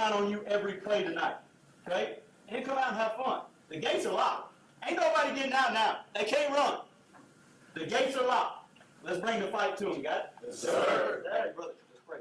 line on you every play tonight, okay? And come out and have fun. The gates are locked. Ain't nobody getting out now. They can't run. The gates are locked. Let's bring the fight to them, guys. Yes, sir. All right, brother. Let's pray.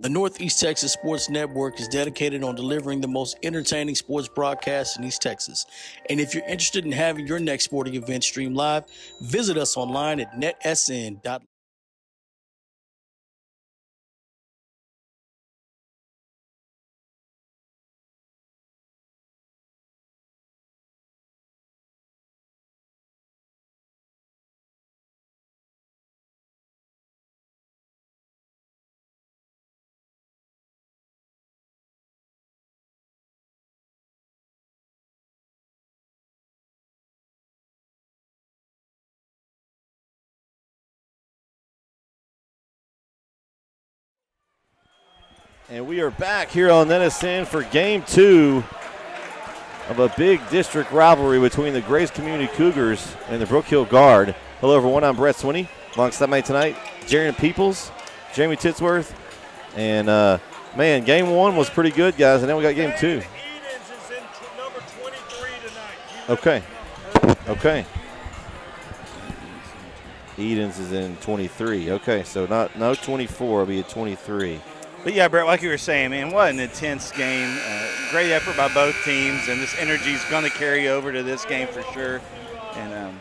The Northeast Texas Sports Network is dedicated on delivering the most entertaining sports broadcasts in East Texas. And if you're interested in having your next sporting event streamed live, visit us online at netsn.live. And we are back here on NSN for Game 2 of a big district rivalry between the Grace Community Cougars and the Brook Hill Guard. Hello, everyone. I'm Brett Swinney. Alongside me tonight, Jeremy Peoples, Jamie Titsworth. And, man, Game 1 was pretty good, guys, and then we got Game 2. Edens is in number 23 tonight. Okay. Edens is in 23. Okay, so no 24. It'll be at 23. But, yeah, Brett, like you were saying, man, what an intense game. Great effort by both teams, and this energy is going to carry over to this game for sure. And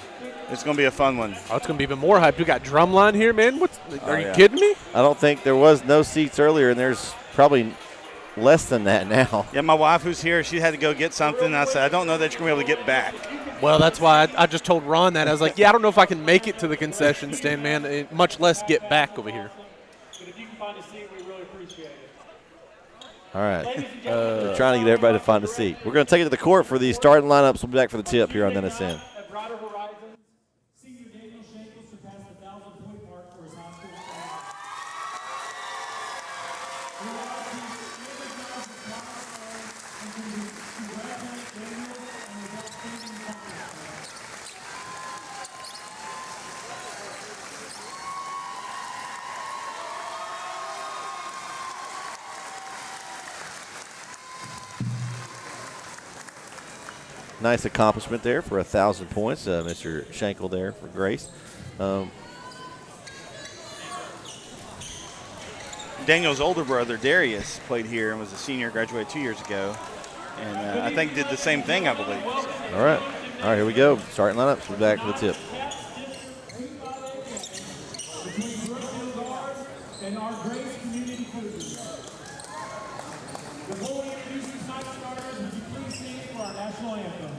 it's going to be a fun one. Oh, it's going to be even more hyped. We got Drumline here, man. Are you kidding me? I don't think there was no seats earlier, and there's probably less than that now. Yeah, my wife who's here, she had to go get something. I said, I don't know that you're going to be able to get back. Well, that's why I just told Ron that. I was like, yeah, I don't know if I can make it to the concession stand, man, much less get back over here. But if you can find a seat, we really appreciate it. All right. We're trying to get everybody to find a seat. We're going to take it to the court for the starting lineups. We'll be back for the tip here on NSN. At Broader Horizons, senior Daniel Shankle surpassed the 1,000-point mark for his high school career. We want to recognize the milestone and congratulate Daniel on his outstanding accomplishment. nice accomplishment there for 1,000 points. Mr. Schenkel there for Grace. Daniel's older brother, Darius, played here and was a senior, graduated 2 years ago. And I think did the same thing, I believe. All right. All right, here we go. Starting lineups. We're back to the tip. Between Brook Guards and our Grace Community Cougars. Before we introduce tonight's starters, would you please sing for our national anthem?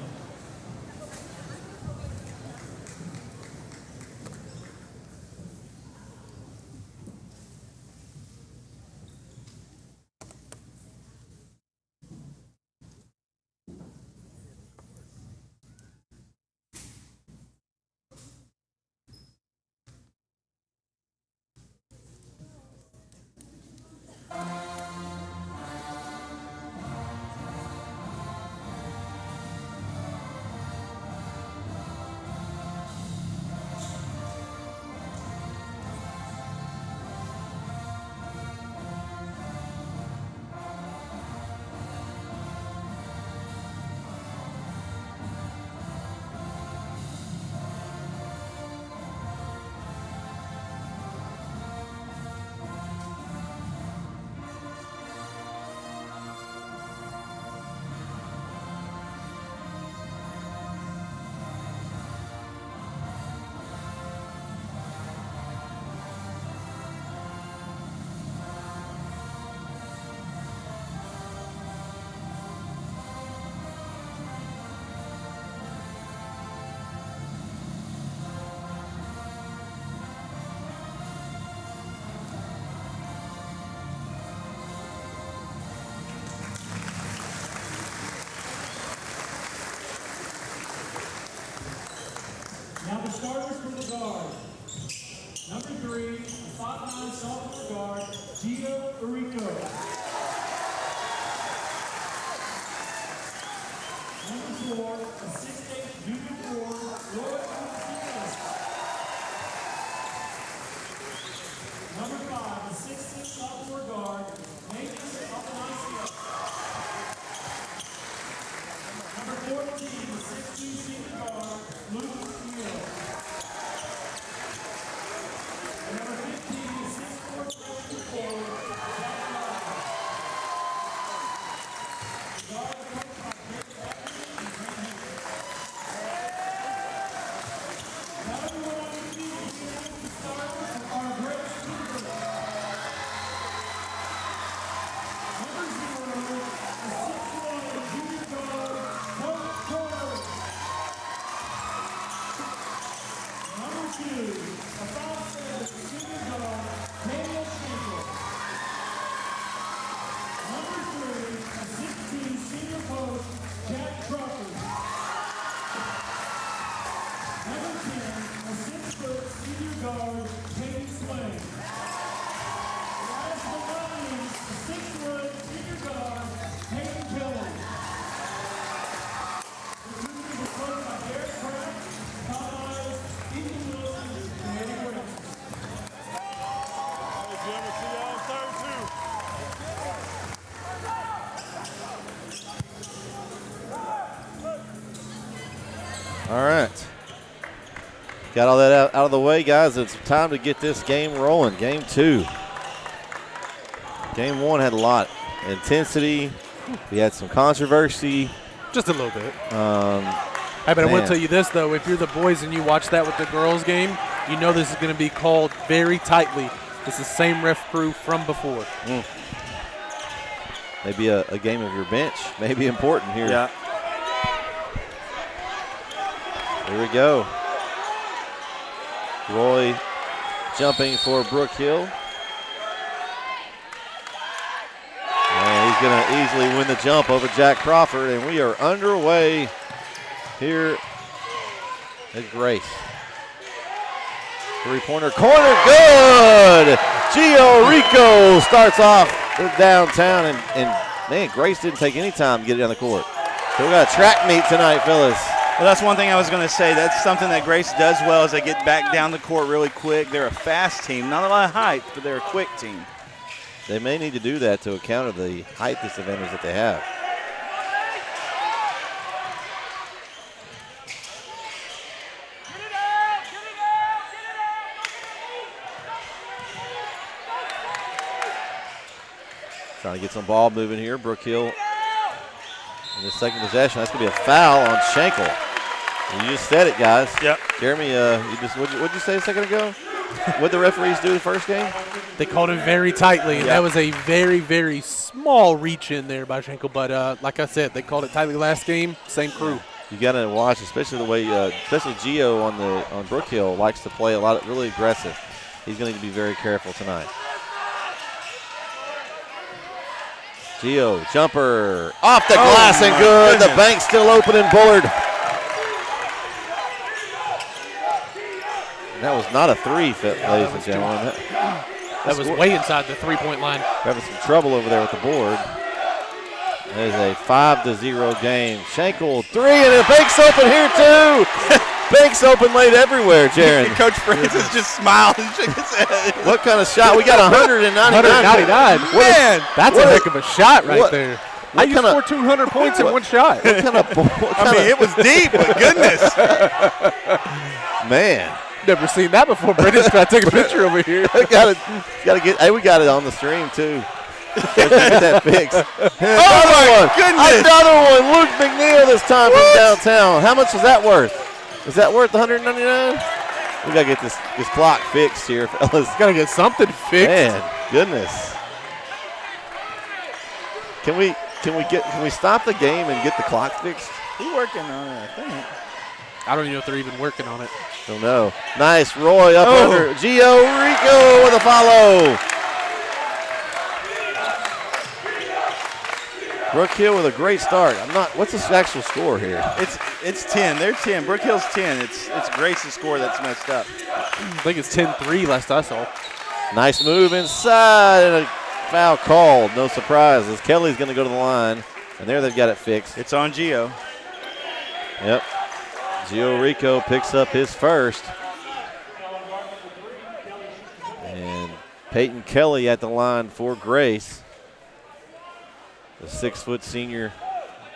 Now the starters for the guard. Number 3, the 5'9" sophomore guard, Gio Urico. Number 4, a 6'8" junior forward, Lloyd Martinez. Number 5, a 6'6" sophomore guard, Nathan Apalancia. Number 14, the 6'2" senior guard, Lucas Neal. And number 15, the 6'4" freshman forward, Jack Lyle. The guard is coached by Jake Evans and Trent Henry. Now everyone on your feet, you can have the starters of our Grace Cougars. Number 0, the 6'1" junior guard, Coach Torrey. Number 2, a 5'7" senior guard, Daniel Schenkel. Number 3, a 6'2" senior post, Jack Crawford. Number 10, a 6' senior guard, Peyton Swain. Last but not least, a 6' senior guard, Peyton Kelly. The Cougars are coached by Derek Pratt, Todd Miles, Ethan Wilson, and Eddie Grant. All right. Got all that out of the way, guys. It's time to get this game rolling. Game 2. Game 1 had a lot of intensity. We had some controversy. Just a little bit. Hey, but I will tell you this, though. If you're the boys and you watch that with the girls' game, you know this is going to be called very tightly. It's the same ref crew from before. Maybe a game of your bench may be important here. Yeah. Here we go. Roy jumping for Brook Hill. And he's going to easily win the jump over Jack Crawford, and we are underway here at Grace. Three-pointer corner, good! Gio Rico starts off downtown, and man, Grace didn't take any time to get it down the court. So we got a track meet tonight, fellas. Well, that's one thing I was going to say. That's something that Grace does well is they get back down the court really quick. They're a fast team. Not a lot of height, but they're a quick team. They may need to do that to account of the height disadvantage that they have. Trying to get some ball moving here. Brook Hill in the second possession. That's going to be a foul on Schenkel. You just said it, guys. Yep. Jeremy, what'd you say a second ago? What'd the referees do the first game? They called it very tightly, and that was a very, very small reach in there by Schenkel. But like I said, they called it tightly last game. Same crew. You got to watch, especially the way, especially Gio on Brook Hill likes to play a lot of really aggressive. He's going to need to be very careful tonight. Gio, jumper, off the glass and good. The bank's still open in Bullard. That was not a three, ladies and gentlemen. That was way inside the three-point line. Having some trouble over there with the board. It is a 5-0 game. Schenkel, three, and the bank's open here too. Bank's open late everywhere, Jaron. Coach Francis just smiled and shook his head. What kind of shot? We got 199. 199. Man, that's a heck of a shot right there. How you kinda- score 200 points in one shot? What kind of? I mean, it was deep, but goodness. Man. Never seen that before. Brandon's trying to take a picture over here. gotta get. Hey, we got it on the stream too. Get that fixed. Oh my goodness! Another one. Luke McNeil this time from downtown. How much is that worth? Is that worth 199? We gotta get this clock fixed here, fellas. Gotta get something fixed. Man, goodness. Can we stop the game and get the clock fixed? He's working on it, I think. I don't even know if they're even working on it. Don't know. Nice. Roy up under. Gio Rico with a follow. Brook Hill with a great start. What's the actual score here? It's 10. They're 10. Brook Hill's 10. It's Grace's score that's messed up. I think it's 10-3 last I saw. Nice move inside and a foul called. No surprises. Kelly's going to go to the line, and there they've got it fixed. It's on Gio. Yep. Gio Rico picks up his first. And Peyton Kelly at the line for Grace. The 6-foot senior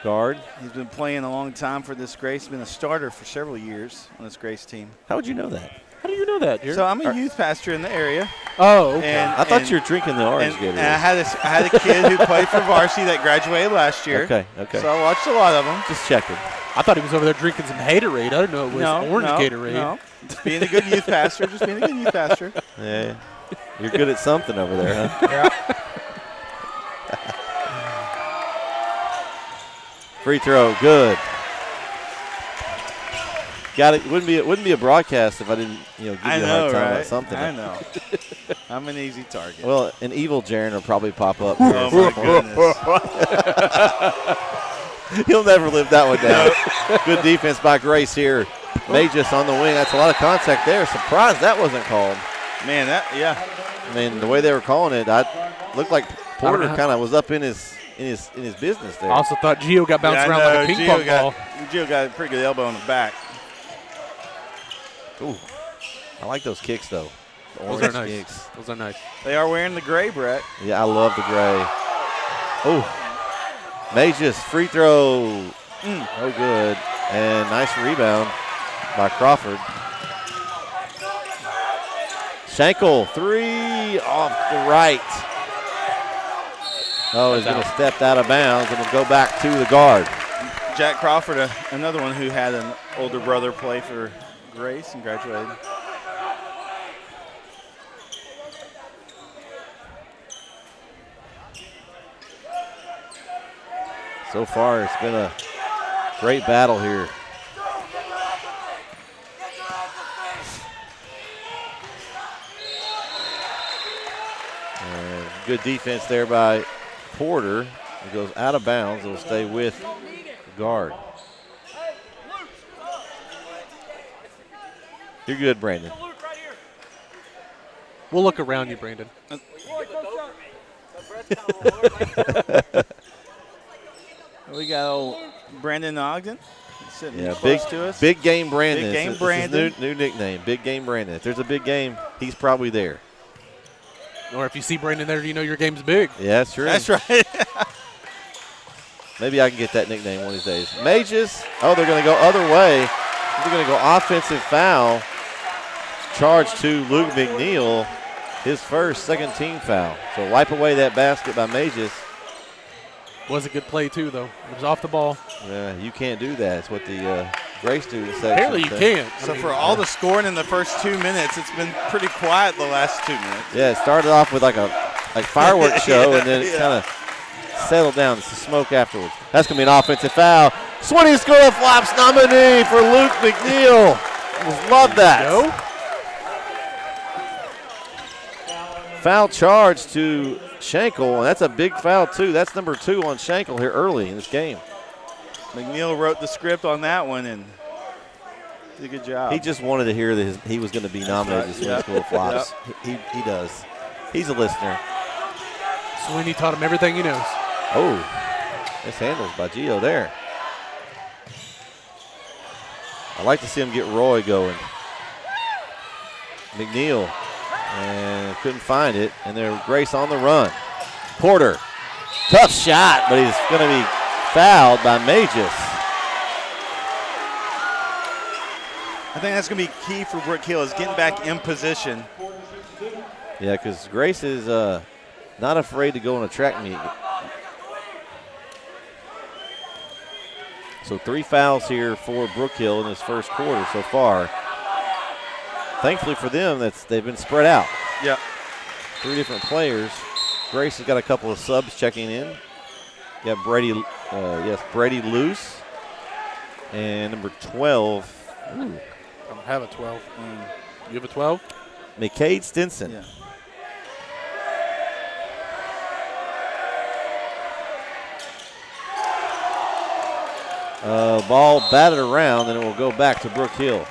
guard. He's been playing a long time for this Grace. He's been a starter for several years on this Grace team. How would you know that? How do you know that, Jared? So I'm a youth pastor in the area. Oh, okay. I thought you were drinking the orange And Gatorade. I had a kid who played for varsity that graduated last year. Okay. So I watched a lot of them. Just checking. I thought he was over there drinking some Haterade. I didn't know it was orange Gatorade. No, just being a good youth pastor. Just being a good youth pastor. Yeah. You're good at something over there, huh? Yeah. Free throw, good. Got it. Wouldn't be a broadcast if I didn't, give you a hard time about something. I know. I'm an easy target. Well, an evil Jaron will probably pop up. Oh my goodness. He'll never live that one down. Good defense by Grace here. Majus on the wing. That's a lot of contact there. Surprised that wasn't called. Man, I mean, the way they were calling it, looked like Porter kind of was up in his business there. I also thought Gio got bounced around like a ping pong ball. Gio got a pretty good elbow in the back. Ooh, I like those kicks though. The Those are orange nice. kicks. Those are nice. They are wearing the gray, Brett. Yeah, I love the gray. Oh, Majus free throw. Oh, good. And nice rebound by Crawford. Schenkel, three off the right. Oh, he's going to step out of bounds and will go back to the guard. Jack Crawford, another one who had an older brother play for Grace and graduated. So far, it's been a great battle here. And good defense there by Porter. It goes out of bounds. It'll stay with the guard. You're good, Brandon. We'll look around you, Brandon. We got old Brandon Ogden sitting Yeah, close to us. big game Brandon. Big game It's Brandon. his new nickname, Big Game Brandon. If there's a big game, he's probably there. Or if you see Brandon there, you know your game's big. Yeah, that's true. That's right. Maybe I can get that nickname one of these days. Majus. Oh, they're going to go other way. They're going to go offensive foul. Charge to Luke McNeil. his first second-team foul. So wipe away that basket by Mages. Was a good play, too, though. It was off the ball. Yeah, you can't do that. It's what the Gray student section Apparently you said. can't. So for all the scoring in the first 2 minutes, it's been pretty quiet the last 2 minutes. Yeah, it started off with like fireworks show, and then it kind of settled down. It's the smoke afterwards. That's going to be an offensive foul. Swinney School of Flops nominee for Luke McNeil. Just love that. Go. Foul charge to Schenkel, and that's a big foul, too. That's number 2 on Schenkel here early in this game. McNeil wrote the script on that one and did a good job. He just wanted to hear that he was going to be nominated to Swinney School of Flops. He does. He's a listener. Swinney taught him everything he knows. Oh, nice handles by Gio there. I like to see him get Roy going. McNeil, and couldn't find it, and there Grace on the run. Porter, tough shot, but he's going to be fouled by Mages. I think that's going to be key for Brook Hill is getting back in position. Yeah, because Grace is not afraid to go on a track meet. So 3 fouls here for Brook Hill in this first quarter so far. Thankfully for them, they've been spread out. Yeah. 3 different players. Grace has got a couple of subs checking in. You got Brady Luce and number 12. I don't have a 12. You have a 12? McCade Stinson. Yeah. Ball batted around, and it will go back to Brook Hill.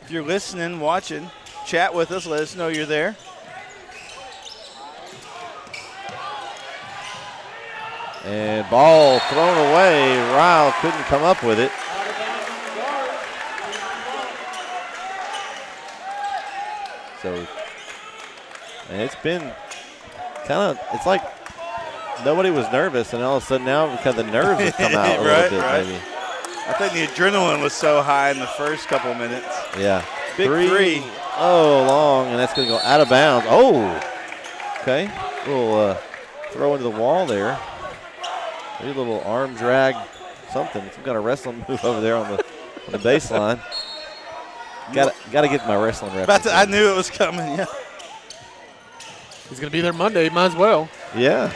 If you're listening, watching, chat with us. Let us know you're there. And ball thrown away. Ryle couldn't come up with it. So, and it's been it's like nobody was nervous, and all of a sudden now kind of the nerves have come out a little bit, maybe. I think the adrenaline was so high in the first couple of minutes. Yeah. Big three. Oh, long, and that's going to go out of bounds. Oh, okay. A little throw into the wall there. Maybe a little arm drag, something. Some kind of wrestling move over there on the baseline. Got to get my wrestling reference. I knew it was coming, yeah. He's going to be there Monday. Might as well. Yeah.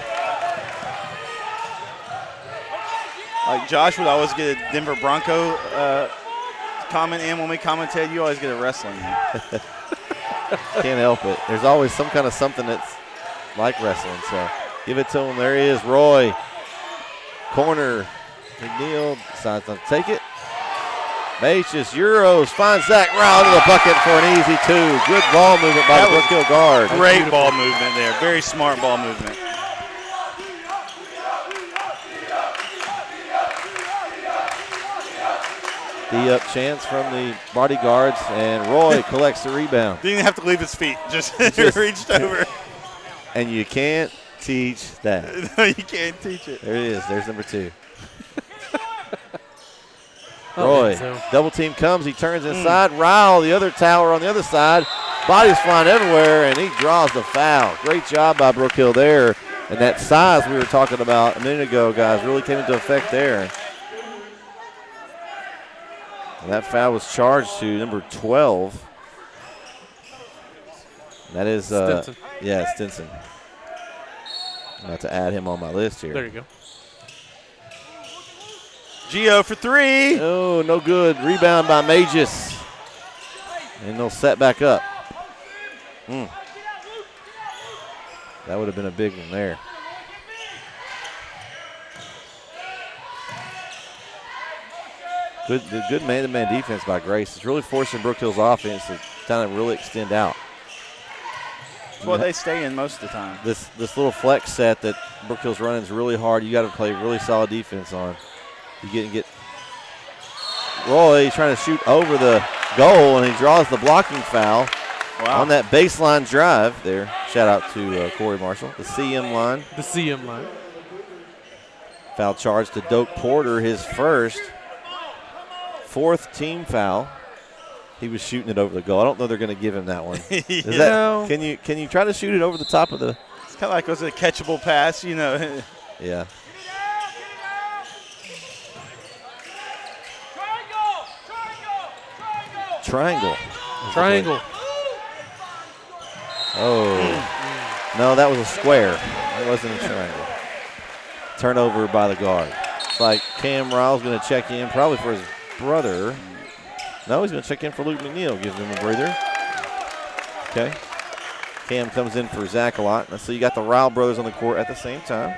Like Josh would always get a Denver Bronco comment in when we commentate. You always get a wrestling in. Can't help it. There's always some kind of something that's like wrestling. So give it to him. There he is, Roy. Corner. McNeil decides not to take it. Mages Euros finds Zach Rao to the bucket for an easy 2. Good ball movement by the Brook Hill guard. Great ball movement there. Very smart ball movement. D-up chance from the bodyguards, and Roy collects the rebound. Didn't even have to leave his feet. Just reached over. And you can't teach that. No, you can't teach it. There it is. There's number 2. Roy, double team comes. He turns inside. Ryle, the other tower on the other side. Bodies flying everywhere, and he draws the foul. Great job by Brook Hill there. And that size we were talking about a minute ago, guys, really came into effect there. And that foul was charged to number 12. That is, Stinson. Yeah, Stinson. I'm about to add him on my list here. There you go. Gio for 3. Oh, no good. Rebound by Mages. And they'll set back up. That would have been a big one there. Good man-to-man defense by Grace. It's really forcing Brook Hill's offense to kind of really extend out. That's what they stay in most of the time. This little flex set that Brook Hill's running is really hard. You got to play really solid defense on. You get Roy trying to shoot over the goal, and he draws the blocking foul on that baseline drive there. Shout out to Corey Marshall, the CM line. The CM line. Foul charge to Doak Porter, his first, 4th team foul. He was shooting it over the goal. I don't know they're going to give him that one. Is that, can you try to shoot it over the top of the? It's kind of like, was it a catchable pass, you know? Yeah. Triangle. Triangle. Oh. No, that was a square. It wasn't a triangle. Turnover by the guard. It's like Cam Riles going to check in probably for his brother. No, he's going to check in for Luke McNeil. Gives him a breather. Okay. Cam comes in for Zach a lot. So you got the Ryle brothers on the court at the same time.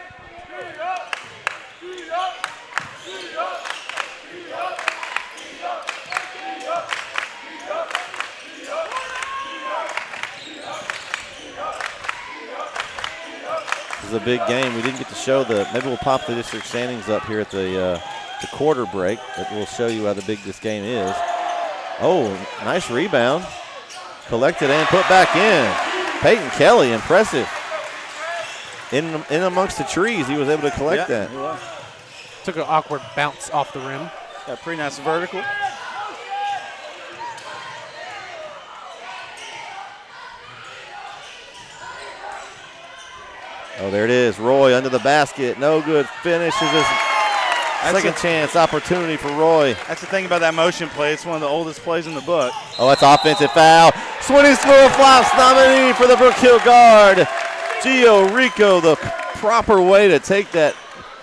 This is a big game. We didn't get to show maybe we'll pop the district standings up here at the quarter break. That will show you how big this game is. Oh, nice rebound. Collected and put back in. Peyton Kelly, impressive. In amongst the trees, he was able to collect that. He was. Took an awkward bounce off the rim. Got a pretty nice vertical. Oh, there it is. Roy under the basket. No good. Finishes his second chance opportunity for Roy. That's the thing about that motion play. It's one of the oldest plays in the book. Oh, that's offensive foul. Swinny School Flops nominee for the Brook Hill guard. Gio Rico, the proper way to take that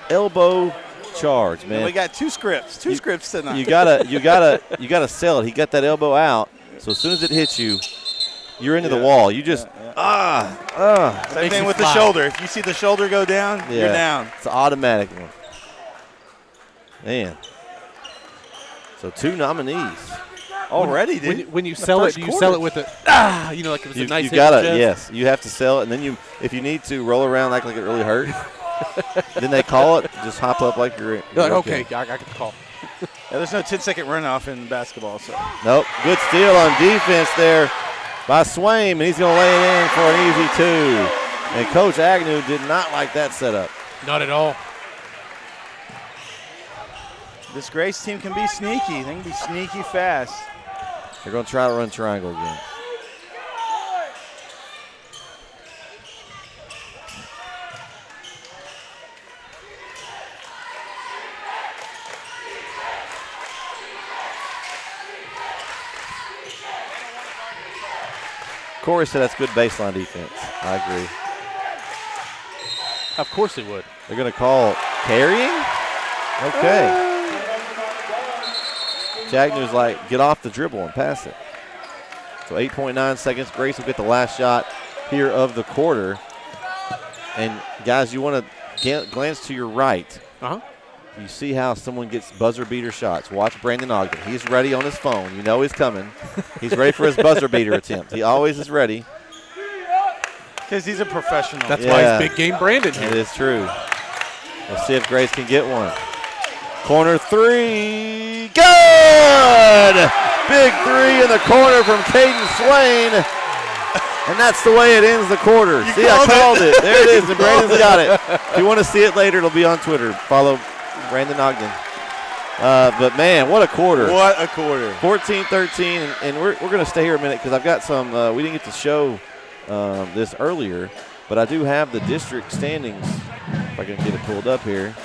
elbow charge, man. And we got two scripts tonight. You gotta sell it. He got that elbow out, so as soon as it hits you, you're into the wall. You just Same thing with the shoulder. If you see the shoulder go down, you're down. It's an automatic one. Man. So 2 nominees. Already, dude. When you sell it, do you sell it with like it was a nice you hit gotta, to the chest? yes. You have to sell it, and then if you need to, roll around, act like it really hurt. Then they call it, just hop up like you're Like, okay, I got the call. Yeah, there's no 10-second runoff in basketball. So. Nope. Good steal on defense there by Swaim, and he's going to lay it in for an easy 2. And Coach Agnew did not like that setup. Not at all. This Grace team can be sneaky. They can be sneaky fast. They're going to try to run triangle again. Corey said that's good baseline defense. I agree. Of course it would. They're going to call carrying? Okay. Jagnew's like, get off the dribble and pass it. So 8.9 seconds. Grace will get the last shot here of the quarter. And, guys, you want to glance to your right. Uh-huh. You see how someone gets buzzer beater shots. Watch Brandon Ogden. He's ready on his phone. You know he's coming. He's ready for his buzzer beater attempt. He always is ready. Because he's a professional. That's why he's big game Brandon here. It is true. We'll see if Grace can get one. Corner 3. Good! Big 3 in the corner from Caden Swain. And that's the way it ends the quarter. See, I called it. There it is, and Brandon's got it. If you want to see it later, it'll be on Twitter. Follow Brandon Ogden. But, man, what a quarter. What a quarter. 14-13, and we're going to stay here a minute because I've got some we didn't get to show this earlier, but I do have the district standings. If I can get it pulled up here.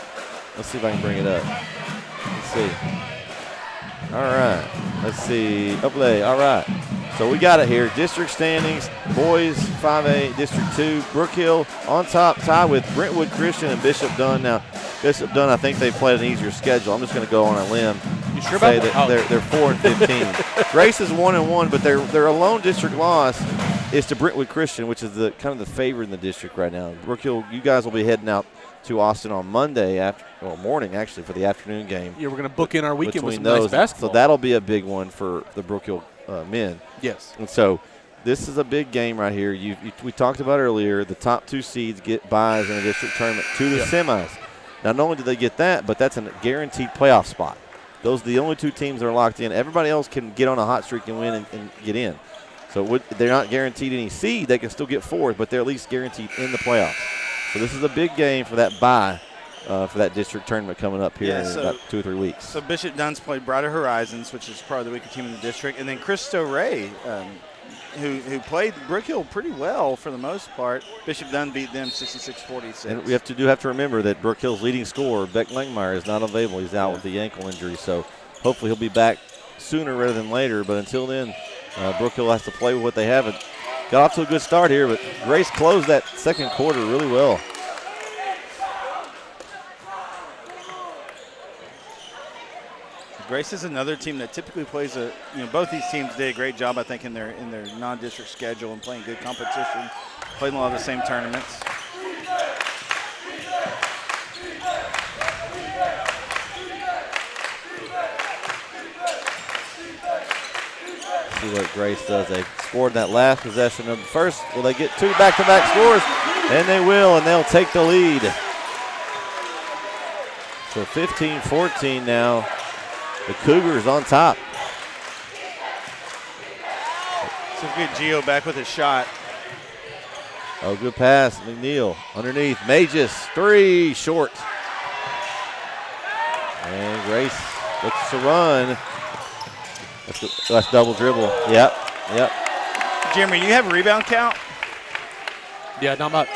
Let's see if I can bring it up. Let's see. All right. Let's see. All right. So we got it here. District standings, boys 5A, District 2, Brook Hill on top, tied with Brentwood Christian and Bishop Dunn. Now, Bishop Dunn, I think they played an easier schedule. I'm just going to go on a limb. You sure about that? They're 4-15. Grace is 1-1, but their alone district loss is to Brentwood Christian, which is the kind of the favorite in the district right now. Brook Hill, you guys will be heading out to Austin on Monday morning actually for the afternoon game. Yeah, we're going to book in our weekend with some those. nice basketball. So that'll be a big one for the Brook Hill men. Yes. And so this is a big game right here. We talked about earlier, the top 2 seeds get buys in a district tournament to the semis. Now, not only do they get that, but that's a guaranteed playoff spot. Those are the only 2 teams that are locked in. Everybody else can get on a hot streak and win and get in. So they're not guaranteed any seed. They can still get 4th, but they're at least guaranteed in the playoffs. So this is a big game for that bye for that district tournament coming up here in about 2 or 3 weeks. So Bishop Dunn's played Brighter Horizons, which is probably the weaker team in the district, and then Cristo Ray, who played Brook Hill pretty well for the most part. Bishop Dunn beat them 66-46. And we have to remember that Brook Hill's leading scorer, Beck Langmeyer, is not available. He's out with the ankle injury, so hopefully he'll be back sooner rather than later. But until then, Brook Hill has to play with what they have. It got off to a good start here, but Grace closed that second quarter really well. Grace is another team that typically plays both these teams did a great job, I think, in their non-district schedule and playing good competition, played in a lot of the same tournaments. See what Grace does. They scored that last possession of the first. Will they get 2 back-to-back scores? And they will, and they'll take the lead. So 15-14 now. The Cougars on top. So good Gio back with a shot. Oh, good pass. McNeil underneath. Magus, 3, short. And Grace looks to run. That's double dribble. Yep. Jeremy, you have a rebound count? Yeah, not much.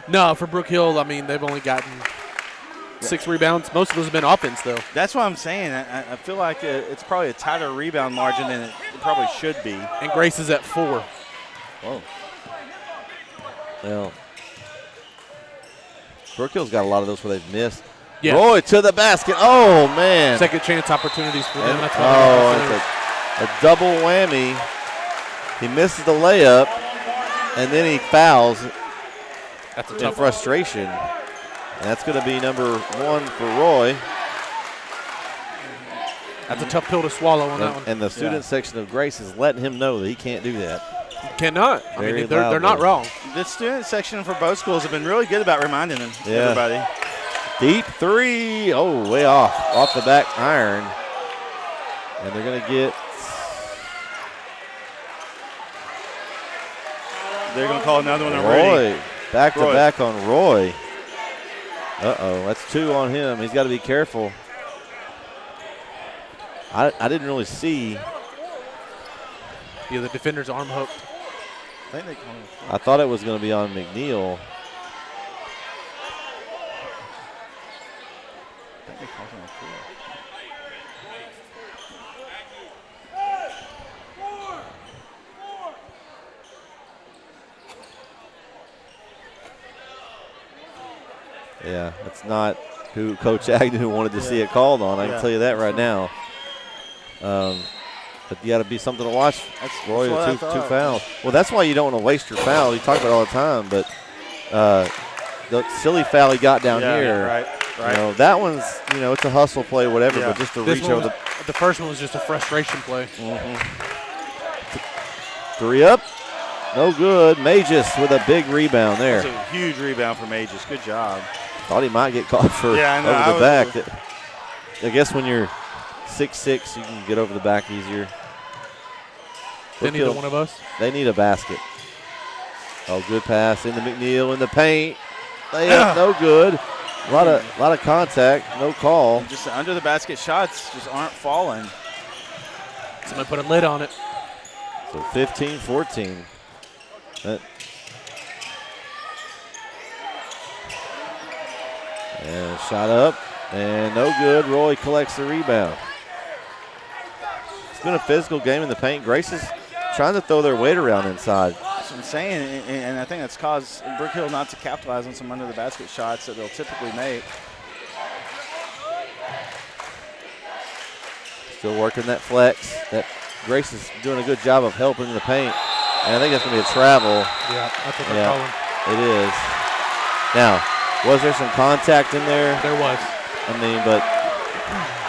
No, for Brook Hill, I mean, they've only gotten 6 rebounds. Most of those have been offense, though. That's what I'm saying. I feel like it's probably a tighter rebound margin than it probably should be. And Grace is at 4. Whoa. Well, Brook Hill's got a lot of those where they've missed. Yeah. Roy to the basket. Oh, man. Second chance opportunities for them. That's It's a double whammy. He misses the layup, and then he fouls That's a in tough frustration. And that's going to be number 1 for Roy. That's a tough pill to swallow on that one. And the student section of Grace is letting him know that he can't do that. Cannot. I Very mean, they're not loudly. wrong. The student section for both schools have been really good about reminding them, everybody. Deep 3. Oh, way off the back iron. And they're going to get. They're going to call another one already. Roy. Back to back on Roy. Uh-oh, that's 2 on him. He's got to be careful. I didn't really see. Yeah, the defender's arm hooked. I think they call him. I thought it was going to be on McNeil. I think they called him a foul. Yeah, that's not who Coach Agnew wanted to see it called on. I can tell you that right now. But you got to be something to watch. That's Roy with 2 fouls. Well, that's why you don't want to waste your foul. You talk about it all the time, but the silly foul he got down here. Right. You know, that one's, it's a hustle play, whatever, but just to reach over the first one was just a frustration play. 3 up. No good. Magus with a big rebound there. That's a huge rebound for Magus. Good job. Thought he might get caught for over the back. I guess when you're 6'6", you can get over the back easier. Neither one of us. They need a basket. Oh, good pass into McNeil in the paint. Layup, no good. A lot of contact, no call. Just under the basket shots just aren't falling. Somebody put a lid on it. So 15-14. And shot up, and no good. Roy collects the rebound. It's been a physical game in the paint. Grace is trying to throw their weight around inside. That's what I'm saying, and I think that's caused Brook Hill not to capitalize on some under-the-basket shots that they'll typically make. Still working that flex. That Grace is doing a good job of helping in the paint. And I think that's going to be a travel. Yeah, that's what they're calling. It is. Now, was there some contact in there? There was. I mean, but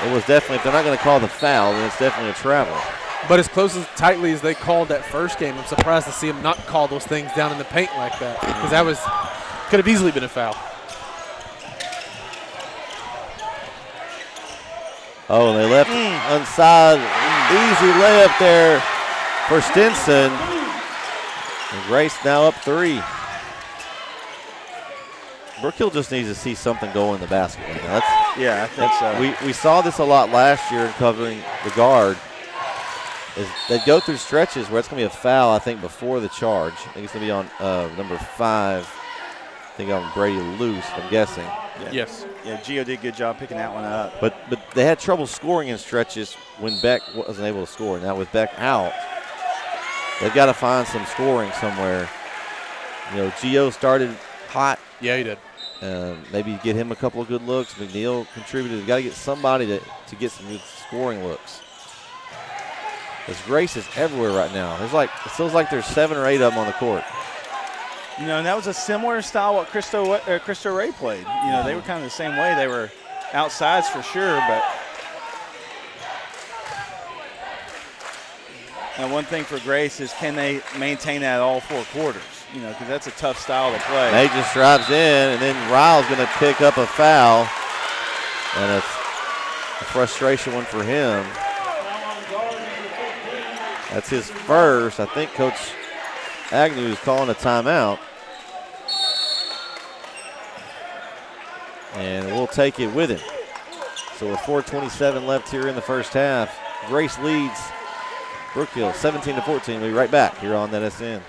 it was definitely, if they're not going to call the foul, then it's definitely a travel. But as close as tightly as they called that first game, I'm surprised to see them not call those things down in the paint like that, because that could have easily been a foul. Oh, they left inside. Easy layup there for Stinson. And Grace now up 3. Brook Hill just needs to see something go in the basket right now. Yeah, I think so. We saw this a lot last year in covering the guard. Is they go through stretches where it's going to be a foul, I think, before the charge. I think it's going to be on number 5. I think on Brady Luce, I'm guessing. Yeah. Yes. Yeah, Gio did a good job picking that one up. But they had trouble scoring in stretches when Beck wasn't able to score. Now with Beck out, they've got to find some scoring somewhere. You know, Gio started hot. Yeah, he did. Maybe get him a couple of good looks. McNeil contributed. They've got to get somebody to get some good scoring looks. Because Grace is everywhere right now. It feels like there's 7 or 8 of them on the court. You know, and that was a similar style what Cristo Ray played. You know, they were kind of the same way. They were outsides for sure, but and one thing for Grace is can they maintain that all 4 quarters? You know, because that's a tough style to play. May just drives in, and then Ryle's going to pick up a foul, and it's a frustration one for him. That's his first. I think Coach Agnew is calling a timeout. And we'll take it with him. So with 4:27 left here in the first half, Grace leads Brook Hill 17-14. We'll be right back here on NSN.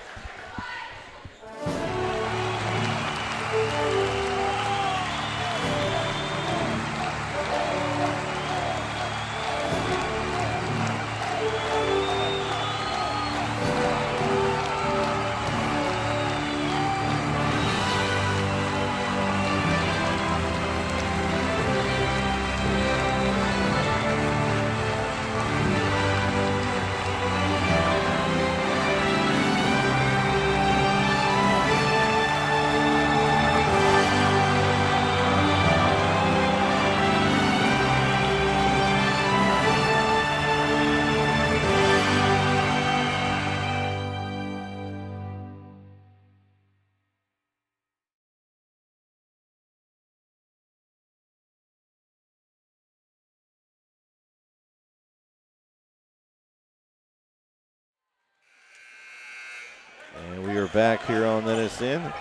And we are back here on NSN.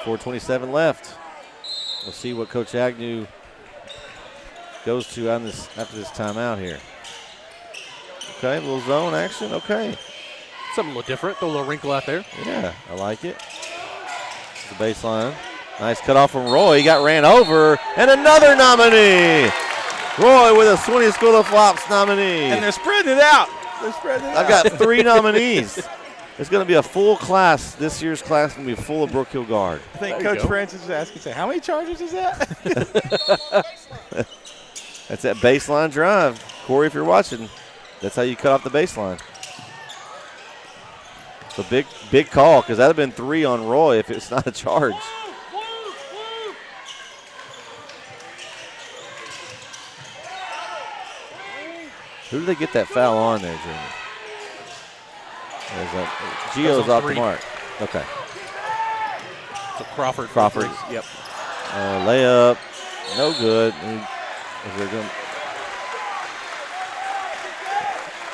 4:27 left. We'll see what Coach Agnew goes to on this after this timeout here. Okay, a little zone action. Okay. Something a little different. Throw a little wrinkle out there. Yeah, I like it. The baseline. Nice cutoff from Roy. He got ran over. And another nominee. Roy with a Swinney School of Flops nominee. And they're spreading it out. I've got 3 nominees. It's going to be a full class. This year's class is going to be full of Brook Hill guard. I think Coach Francis is asking, how many charges is that? That's that baseline drive. Corey, if you're watching, that's how you cut off the baseline. It's a big call because that would have been 3 on Roy if it's not a charge. Who did they get that foul on there, Jimmy? Gio's off the mark. Okay. So Crawford. Yep. Layup. No good.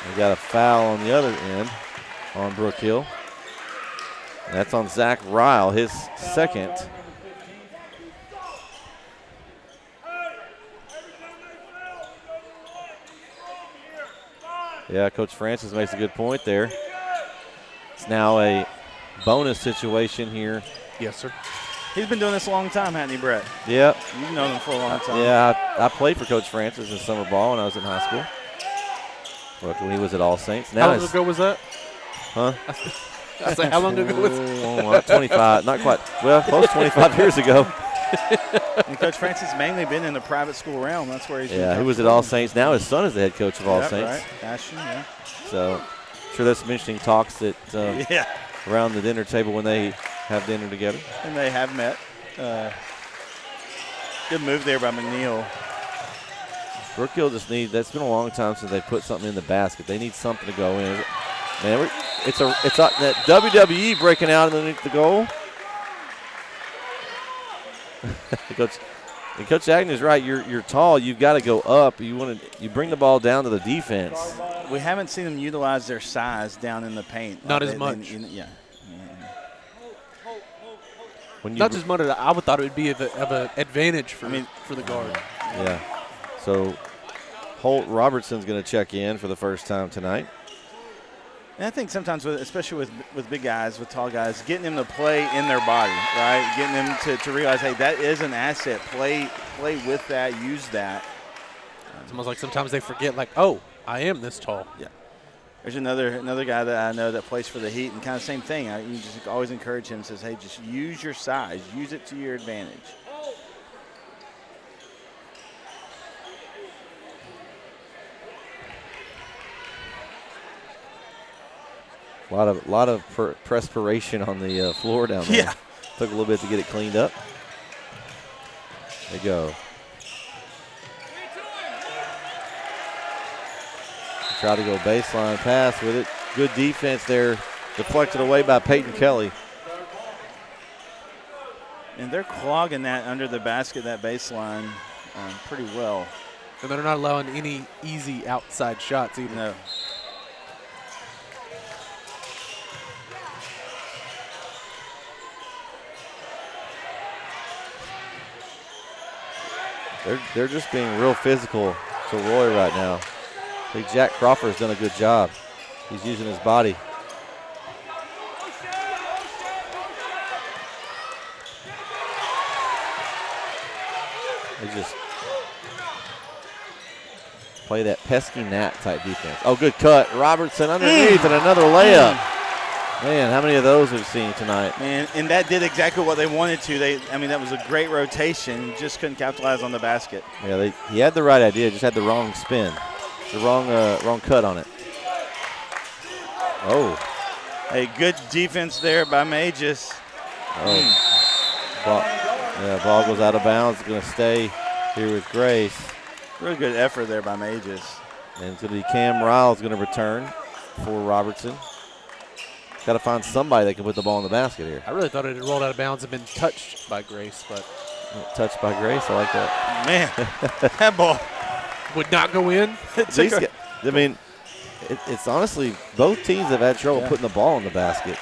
We got a foul on the other end on Brook Hill. And that's on Zach Ryle, his second. Yeah, Coach Francis makes a good point there. It's now a bonus situation here. Yes, sir. He's been doing this a long time, hasn't he, Brett? Yep. You've known him for a long time. Yeah, I played for Coach Francis in summer ball when I was in high school. When he was at All Saints. Now how long ago was that? Huh? I said, how long ago was it? 25, not quite. Well, close to 25 years ago. And Coach Francis has mainly been in the private school realm. That's where he's been. Yeah, he was at All Saints. Now his son is the head coach of All Saints. Right. Ashton, yeah. So, sure there's some interesting talks that around the dinner table when they have dinner together. And they have met. Good move there by McNeil. Brook Hill just that's been a long time since they put something in the basket. They need something to go in. Man, it's that WWE breaking out underneath the goal. Coach Agnew's right. You're tall. You've got to go up. You bring the ball down to the defense. We haven't seen them utilize their size down in the paint. Not as much. Yeah. Not just money. I would thought it would be of an advantage for the guard. Yeah. So Holt Robertson's going to check in for the first time tonight. And I think sometimes, especially with big guys, with tall guys, getting them to play in their body, right? Getting them to realize, hey, that is an asset. Play with that, use that. It's almost like sometimes they forget, like, oh, I am this tall. Yeah. There's another guy that I know that plays for the Heat, and kind of same thing. You just always encourage him, says, hey, just use your size. Use it to your advantage. A lot of perspiration on the floor down there. Yeah. Took a little bit to get it cleaned up. There you go. Try to go baseline pass with it. Good defense there. Deflected away by Peyton Kelly. And they're clogging that under the basket, that baseline, pretty well. And they're not allowing any easy outside shots either. No. They're just being real physical to Roy right now. I think Jack Crawford's done a good job. He's using his body. They just play that pesky Nat type defense. Oh, good cut. Robertson underneath and another layup. Man, how many of those have we seen tonight? Man, and that did exactly what they wanted to. That was a great rotation. Just couldn't capitalize on the basket. Yeah, he had the right idea, just had the wrong spin. The wrong cut on it. Oh. A good defense there by Mages. Oh. Ball goes out of bounds. Going to stay here with Grace. Really good effort there by Mages. And it's going to be Cam Riles going to return for Robertson. Got to find somebody that can put the ball in the basket here. I really thought it had rolled out of bounds and been touched by Grace, but touched by Grace. I like that. Man, that ball would not go in. It's honestly, both teams have had trouble putting the ball in the basket.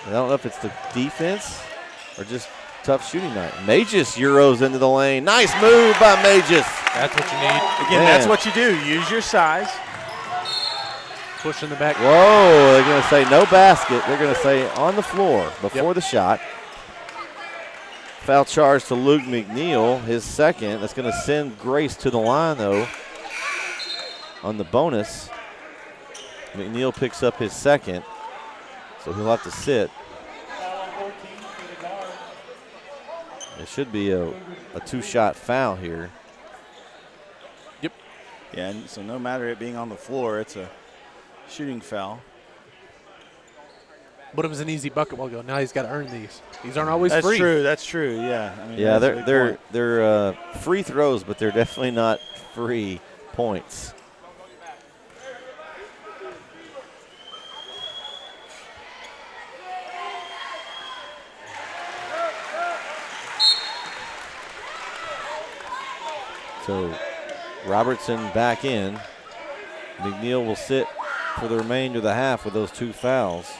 I don't know if it's the defense or just tough shooting night. Mages Euros into the lane. Nice move by Mages. That's what you need. Again, that's what you do. Use your size. Push in the back. Whoa, they're going to say no basket. They're going to say on the floor before the shot. Foul charge to Luke McNeil, his second. That's going to send Grace to the line, though, on the bonus. McNeil picks up his second, so he'll have to sit. It should be a two-shot foul here. Yep. Yeah, and so no matter it being on the floor, it's a shooting foul. But it was an easy bucket while ago. Now he's got to earn these. These aren't always That's free. true. That's true. Yeah. Yeah, they're free throws, but they're definitely not free points. So Robertson back in. McNeil will sit for the remainder of the half with those two fouls.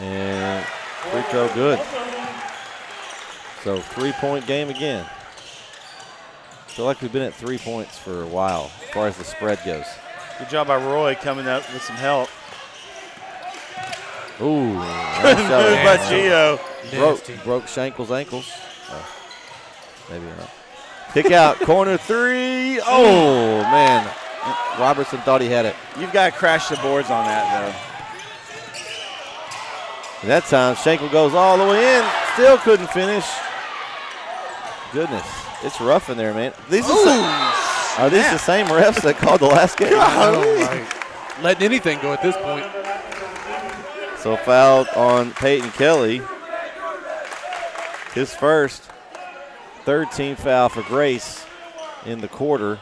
And free throw good. So 3-point game again. Feel like we've been at 3 points for a while as far as the spread goes. Good job by Roy coming up with some help. Ooh, Good move by Gio. Broke Shankle's ankles. Maybe not. Kick out, corner three. Oh, man. Robertson thought he had it. You've got to crash the boards on that, though. And that time, Shankle goes all the way in. Still couldn't finish. Goodness. It's rough in there, man. Are these the same refs that called the last game? Letting anything go at this point. So fouled on Peyton Kelly. His first. Third team foul for Grace in the quarter.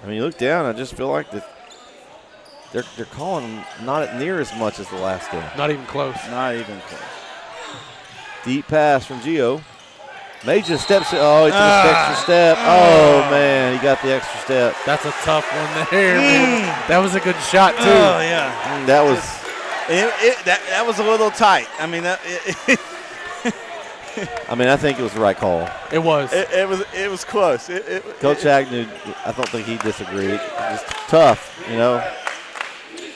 I mean, you look down, I just feel like they're calling them not near as much as the last game. Not even close. Not even close. Deep pass from Gio. May just steps it. Oh, he took an extra step. Oh, man, he got the extra step. That's a tough one there, man. That was a good shot, too. Oh, yeah. That was. That was a little tight. I mean, I think it was the right call. It was. It was close. Coach Agnew, I don't think he disagreed. Just tough, you know.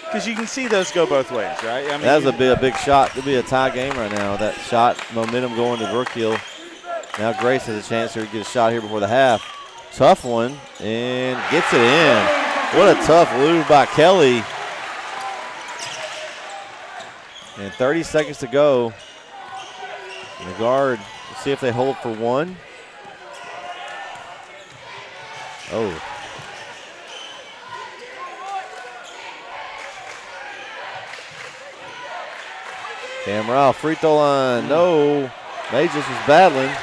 Because you can see those go both ways, right? I mean, That was a big shot. It'll be a tie game right now. That shot, momentum going to Brook Hill. Now Grace has a chance here to get a shot here before the half. Tough one, and gets it in. What a tough move by Kelly. And 30 seconds to go. And the guard, let's see if they hold for one. Oh. Cam Rao, free throw line, no. Majors was battling,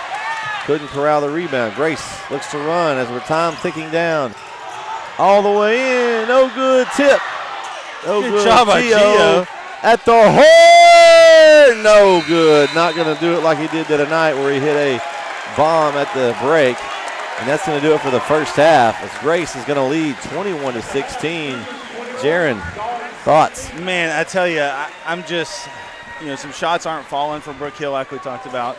couldn't corral the rebound. Grace looks to run as we're time ticking down. All the way in, no good tip. No good job by Gio. At the horn, no good. Not gonna do it like he did the other night where he hit a bomb at the break. And that's gonna do it for the first half as Grace is gonna lead 21-16. Jaron, thoughts? Man, I tell you, I'm just, some shots aren't falling from Brook Hill like we talked about.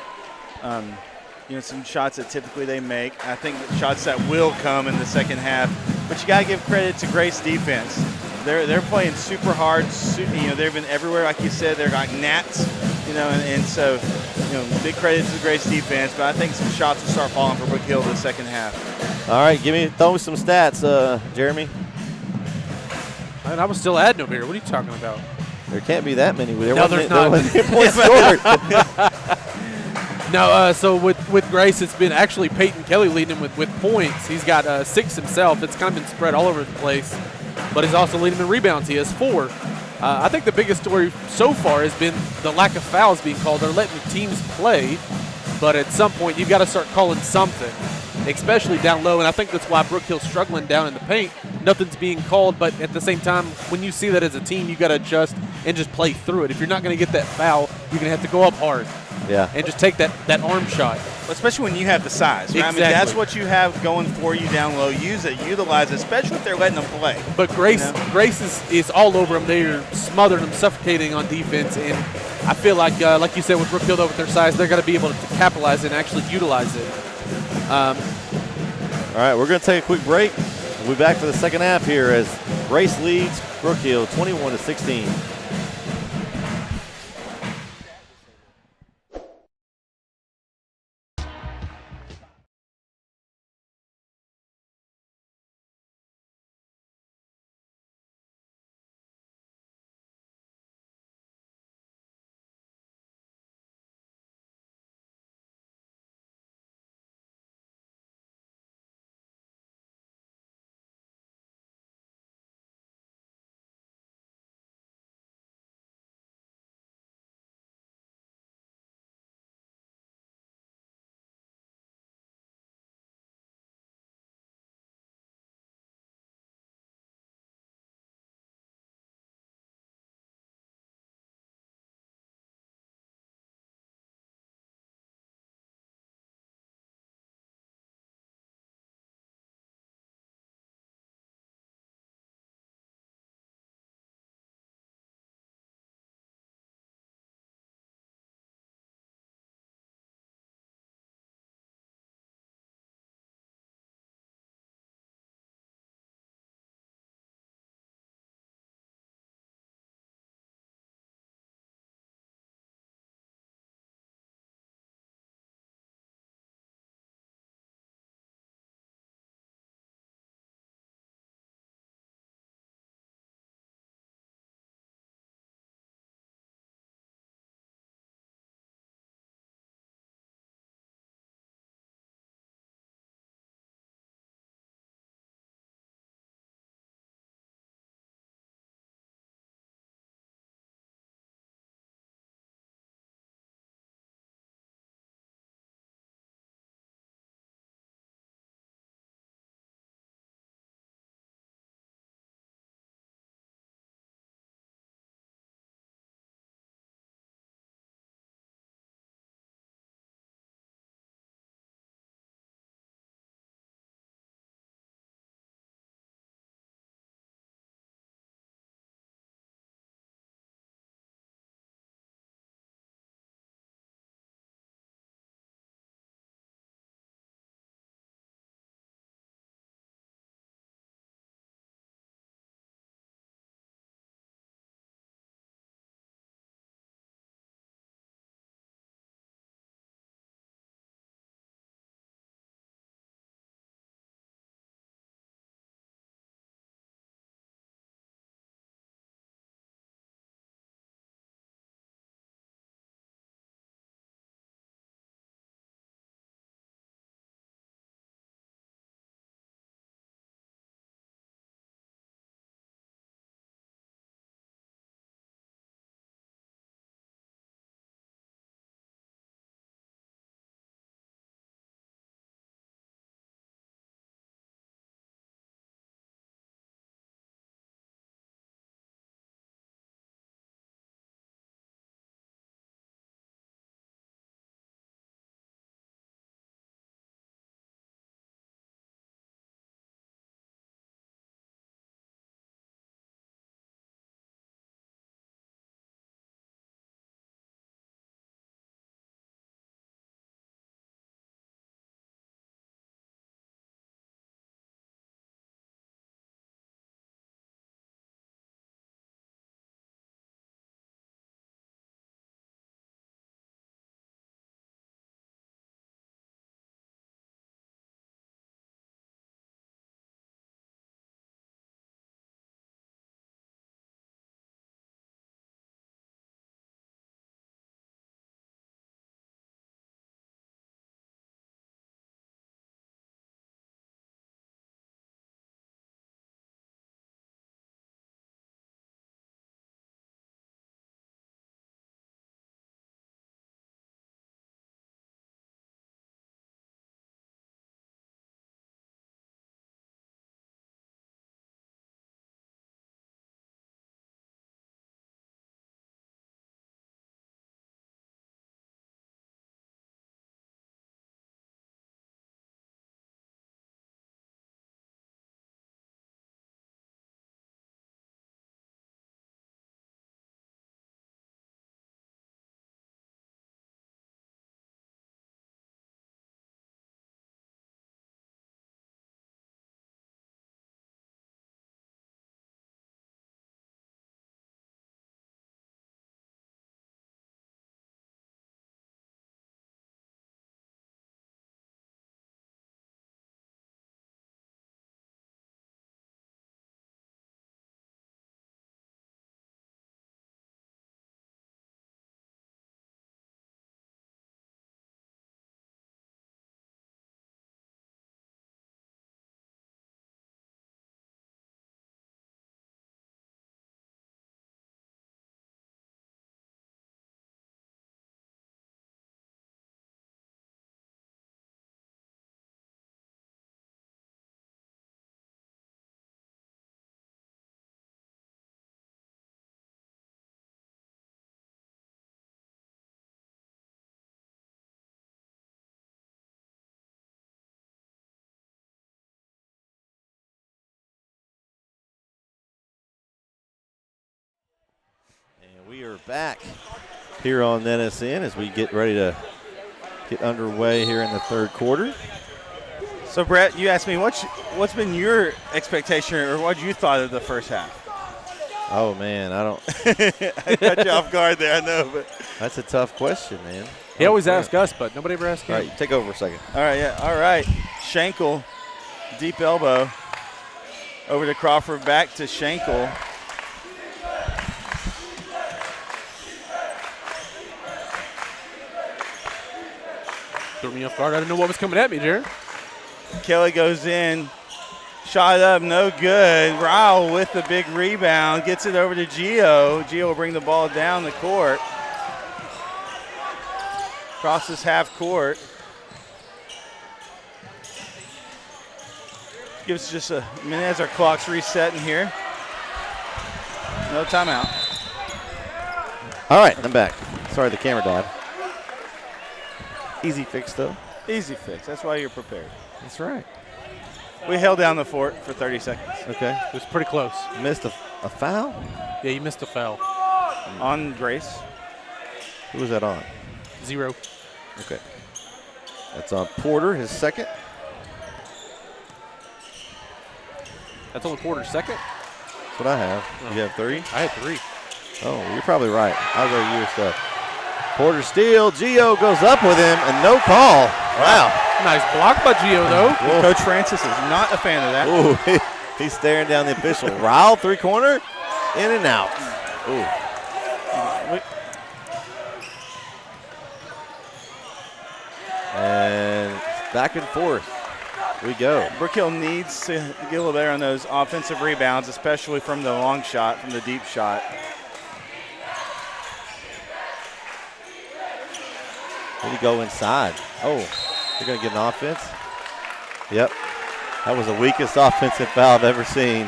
Some shots that typically they make. I think shots that will come in the second half. But you got to give credit to Grace defense. They're playing super hard. They've been everywhere, like you said. They're like gnats, and so, big credit to the Grace defense. But I think some shots will start falling for Brook Hill in the second half. All right, throw me some stats, Jeremy. And I was still adding over here. What are you talking about? There can't be that many. No, there's not. Points scored. No, so with Grace, it's been actually Peyton Kelly leading him with points. He's got 6 himself. It's kind of been spread all over the place. But he's also leading in rebounds. He has 4. I think the biggest story so far has been the lack of fouls being called. They're letting the teams play, but at some point you've got to start calling something, especially down low. And I think that's why Brook Hill's struggling down in the paint. Nothing's being called, but at the same time, when you see that as a team, you got to adjust and just play through it. If you're not going to get that foul, you're going to have to go up hard. Yeah. And just take that arm shot. Especially when you have the size. Right? Exactly. I mean, that's what you have going for you down low. Use it, utilize it, especially if they're letting them play. But Grace is all over them. They're smothering them, suffocating on defense. And I feel like you said, with Brook Hill with their size, they're going to be able to capitalize and actually utilize it. All right, we're going to take a quick break. We'll be back for the second half here as Grace leads Brook Hill 21-16. back here on NSN as we get ready to get underway here in the third quarter. So, Brett, you asked me what's been your expectation or what you thought of the first half? Oh, man, I don't. I got you off guard there, I know. But That's a tough question, man. He always asks us, but nobody ever asks him. All right, take over a second. All right, yeah. All right. Schenkel, deep elbow. Over to Crawford, back to Schenkel. Threw me off guard. I didn't know what was coming at me, Jared. Kelly goes in. Shot up, no good. Ryle with the big rebound. Gets it over to Gio. Gio will bring the ball down the court. Crosses half court. Gives us just a minute as our clock's resetting here. No timeout. All right, I'm back. Sorry, the camera died. Easy fix, though. Easy fix. That's why you're prepared. That's right. We held down the fort for 30 seconds. Okay. It was pretty close. Missed a foul? Yeah, you missed a foul. On Grace. Who was that on? 0. Okay. That's on Porter, his second. That's only Porter's second? That's what I have. You have 3? I had 3. Oh, you're probably right. I'll go your stuff. Porter steal. Gio goes up with him, and no call. Wow. Nice block by Gio, though. Whoa. Coach Francis is not a fan of that. Ooh, he's staring down the official. Ryle, three-corner, in and out. Ooh. And back and forth we go. Brook Hill needs to get a little better on those offensive rebounds, especially from the long shot, from the deep shot. Need to go inside. Oh, they're going to get an offense? Yep. That was the weakest offensive foul I've ever seen.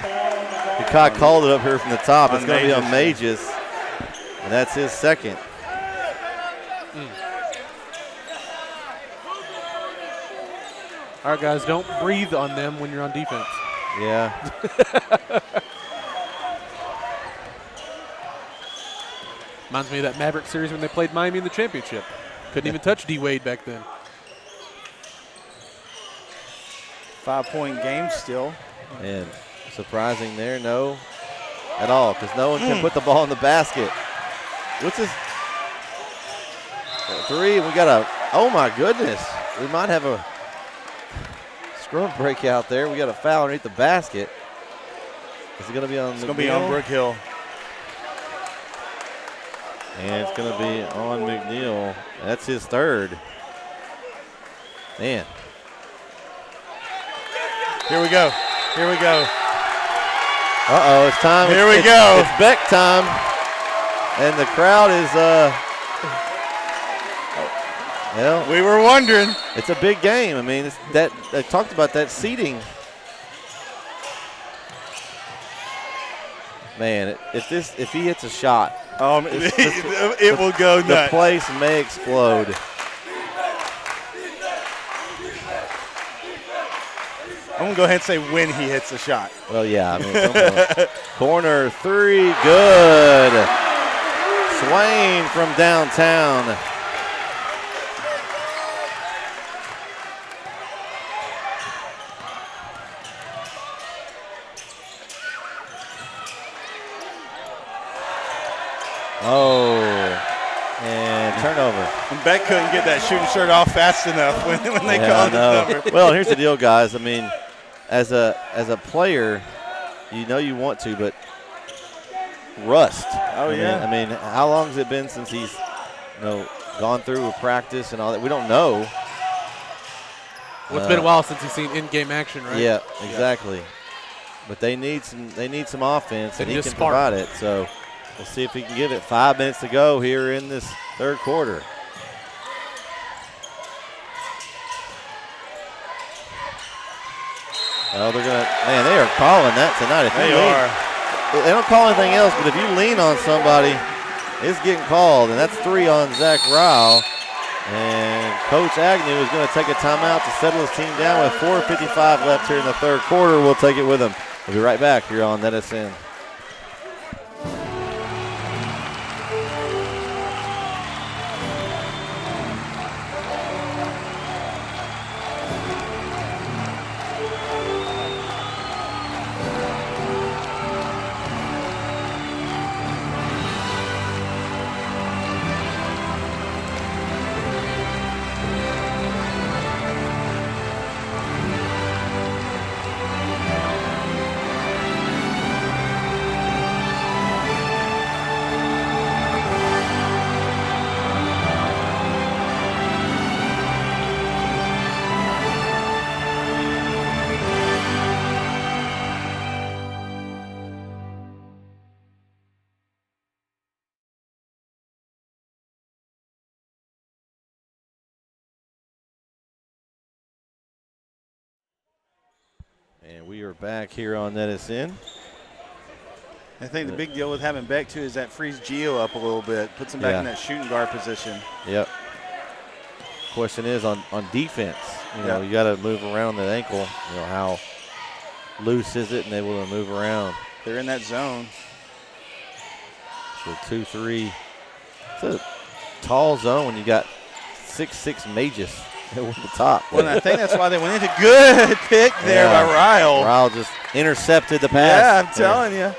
Peacock called it up here from the top. It's going to be on Mages, and that's his second. All right, guys, don't breathe on them when you're on defense. Yeah. Reminds me of that Maverick series when they played Miami in the championship. Couldn't even touch D-Wade back then. 5-point game still. And surprising there, no, at all, because no one can put the ball in the basket. What's this? 3, we got a, oh my goodness. We might have a scrum break out there. We got a foul underneath the basket. Is it going to be on? It's going to be on Brook Hill. And it's going to be on McNeil. That's his third. Man. Here we go. Here we go. Uh-oh, it's time. Here we go. It's Beck time. And the crowd is, well. We were wondering. It's a big game. I mean, I talked about that seating. Man, if he hits a shot, it will go nuts. The place may explode. I'm going to go ahead and say when he hits the shot. Well, yeah. I mean, at some point. Corner 3, good. Swain from downtown. Oh, and turnover. And Beck couldn't get that shooting shirt off fast enough when they called his number. Well, here's the deal, guys. I mean, as a player, you know you want to, but rust. Oh, yeah. I mean, how long has it been since he's, gone through a practice and all that? We don't know. Well, it's been a while since he's seen in-game action, right? Yeah, exactly. Yeah. But they need some offense, and he can spark. provide it. So we'll see if he can give it. 5 minutes to go here in this third quarter. Oh, they are calling that tonight. They don't call anything else, but if you lean on somebody, it's getting called, and that's 3 on Zach Ryle. And Coach Agnew is going to take a timeout to settle his team down with 4:55 left here in the third quarter. We'll take it with him. We'll be right back here on NSN. And we are back here on Edison. I think the big deal with having Beck, too, is that frees Gio up a little bit, puts him back in that shooting guard position. Yep. Question is on defense. You got to move around that ankle. How loose is it and able to move around. They're in that zone. So 2-3. It's a tall zone when you got 6'6" Magus at the top. Well, and I think that's why they went into good pick there by Ryle. Ryle just intercepted the pass. Yeah, I'm telling you.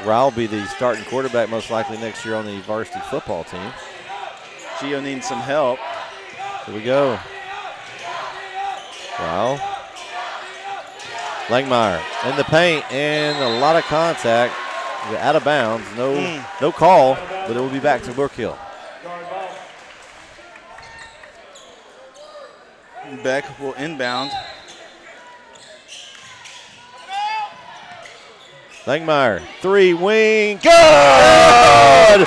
Ryle will be the starting quarterback most likely next year on the varsity football team. Gio needs some help. Here we go. Ryle. Langmeyer in the paint and a lot of contact. Out of bounds. No call, but it will be back to Brook Hill. Beck will inbound. Langmeyer, 3 wing, good!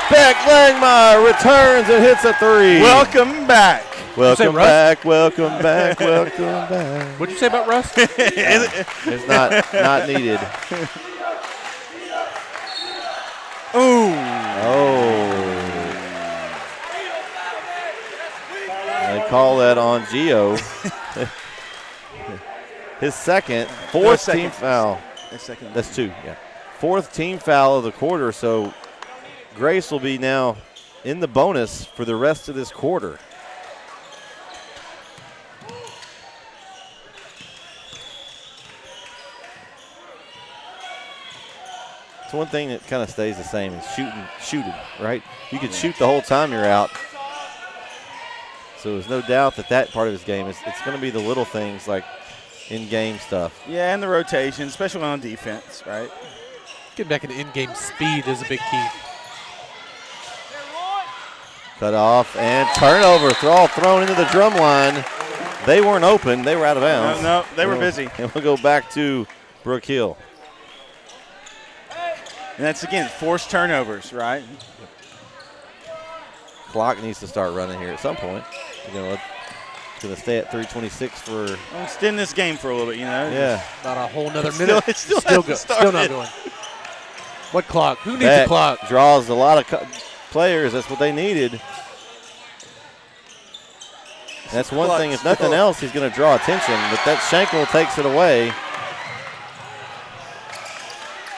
Beck Langmeyer returns and hits a 3. Welcome back. Welcome back, welcome back, welcome back. What'd you say about Russ? It's not needed. Ooh. Oh. They call that on Gio. His fourth team foul. That's 2, yeah. 4th team foul of the quarter, so Grace will be now in the bonus for the rest of this quarter. It's one thing that kind of stays the same is shooting, right? You can shoot the whole time you're out. So there's no doubt that part of his game it's going to be the little things like in-game stuff. Yeah, and the rotation, especially on defense, right? Getting back into in-game speed is a big key. Cut off and turnover. All thrown into the drum line. They weren't open. They were out of bounds. No, they were busy. And we'll go back to Brook Hill. And that's, again, forced turnovers, right? Clock needs to start running here at some point. It's going to stay at 3:26 for. Well, extend this game for a little bit, Yeah. About a whole nother minute. It's still not going. What clock? Who needs Beck a clock? Draws a lot of players. That's what they needed. And that's one thing. If nothing else, he's going to draw attention. But that Schenkel takes it away.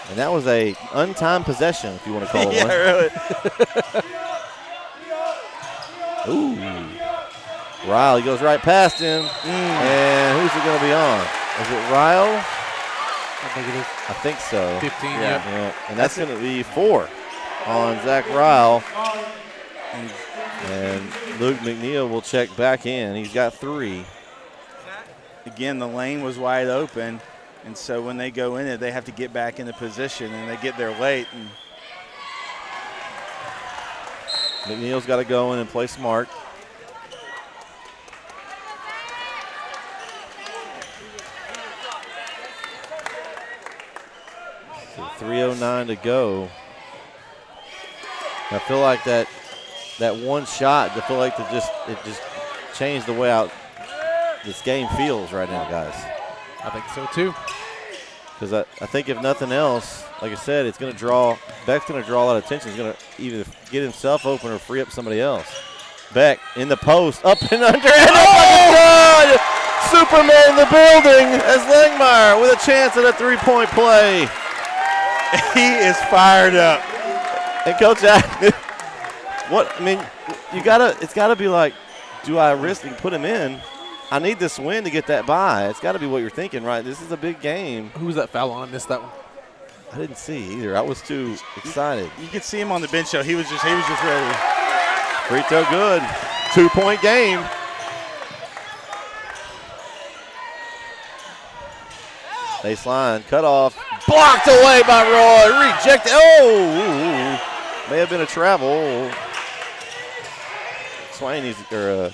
And that was a untimed possession, if you want to call it one. Really. Ooh. Ryle, he goes right past him. And who's it going to be on? Is it Ryle? I think it is. I think so. 15, Yeah. And that's going to be 4 on Zach Ryle. And Luke McNeil will check back in. He's got 3. Again, the lane was wide open. And so when they go in it, they have to get back into position, and they get there late. And McNeil's got to go in and play smart. So 3:09 to go. I feel like that one shot, I feel like it just changed the way out this game feels right now, guys. I think so too. Because I think if nothing else, like I said, it's going to draw. Beck's going to draw a lot of attention. He's going to either get himself open or free up somebody else. Beck in the post, up and under, and good! Superman in the building as Langmeyer with a chance at a 3-point play. he is fired up. And Coach, it's got to be like, do I risk and put him in? I need this win to get that bye. It's got to be what you're thinking, right? This is a big game. Who was that foul on? I missed that one. I didn't see either. I was too excited. You could see him on the bench, though. He was just ready. Free throw good. 2-point game. Baseline, cut off. Blocked away by Roy. Rejected. Oh! May have been a travel. Swain needs to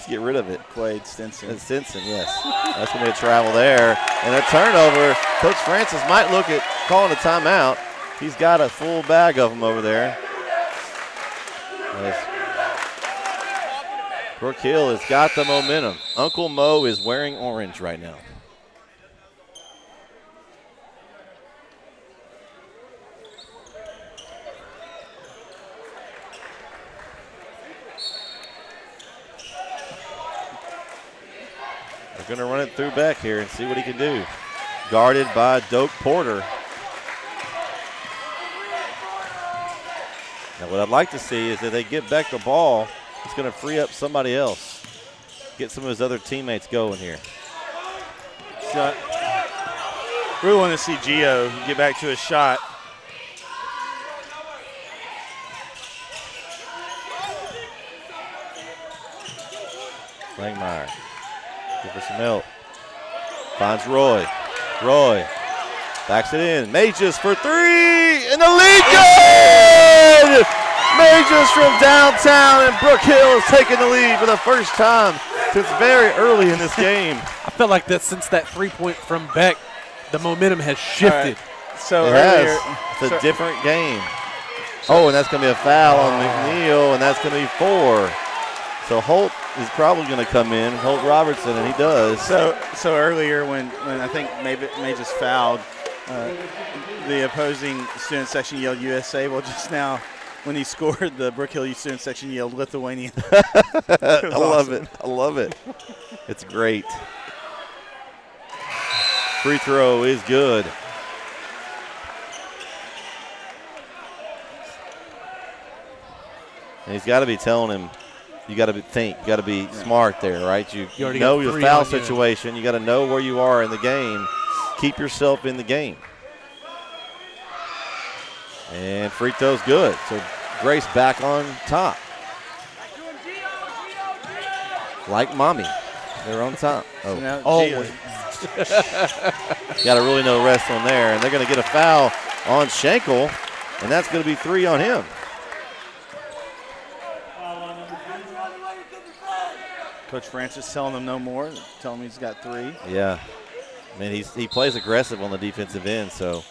get rid of it. Played Stinson. Stinson, yes. That's going to be a travel there. And a turnover. Coach Francis might look at calling a timeout. He's got a full bag of them over there. Brook Hill has got the momentum. Uncle Mo is wearing orange right now. They're going to run it through Beck here and see what he can do. Guarded by Doak Porter. Now what I'd like to see is that they get Beck the ball, it's going to free up somebody else. Get some of his other teammates going here. So, really want to see Gio get back to a shot. Langmeyer, give her some help. Finds Roy. Roy backs it in. Mages for three, and the lead good! Mages from downtown, and Brook Hill is taking the lead for the first time since very early in this game. I felt like that since that 3-point from Beck, the momentum has shifted. Right. So It earlier, has. It's a different game. Oh, and that's going to be a foul on McNeil, and that's going to be 4. So Holt is probably going to come in, Holt Robertson, and he does. So earlier when I think Mages fouled, the opposing student section yelled USA. Well, just now when he scored, the Brook Hill student section yelled Lithuania. I love it. I love it. It's great. Free throw is good. And he's got to be telling him, you got to think, you got to be smart there, right? You already know got your 3 foul on you. situation. You got to know where you are in the game. Keep yourself in the game. And free throw's good. So Grace back on top. Like mommy, they're on top. So Oh, now Always. got to really know rest on there. And they're going to get a foul on Schenkel, and that's going to be 3 on him. Coach Francis telling them no more, telling him he's got 3. Yeah. I mean, he plays aggressive on the defensive end, so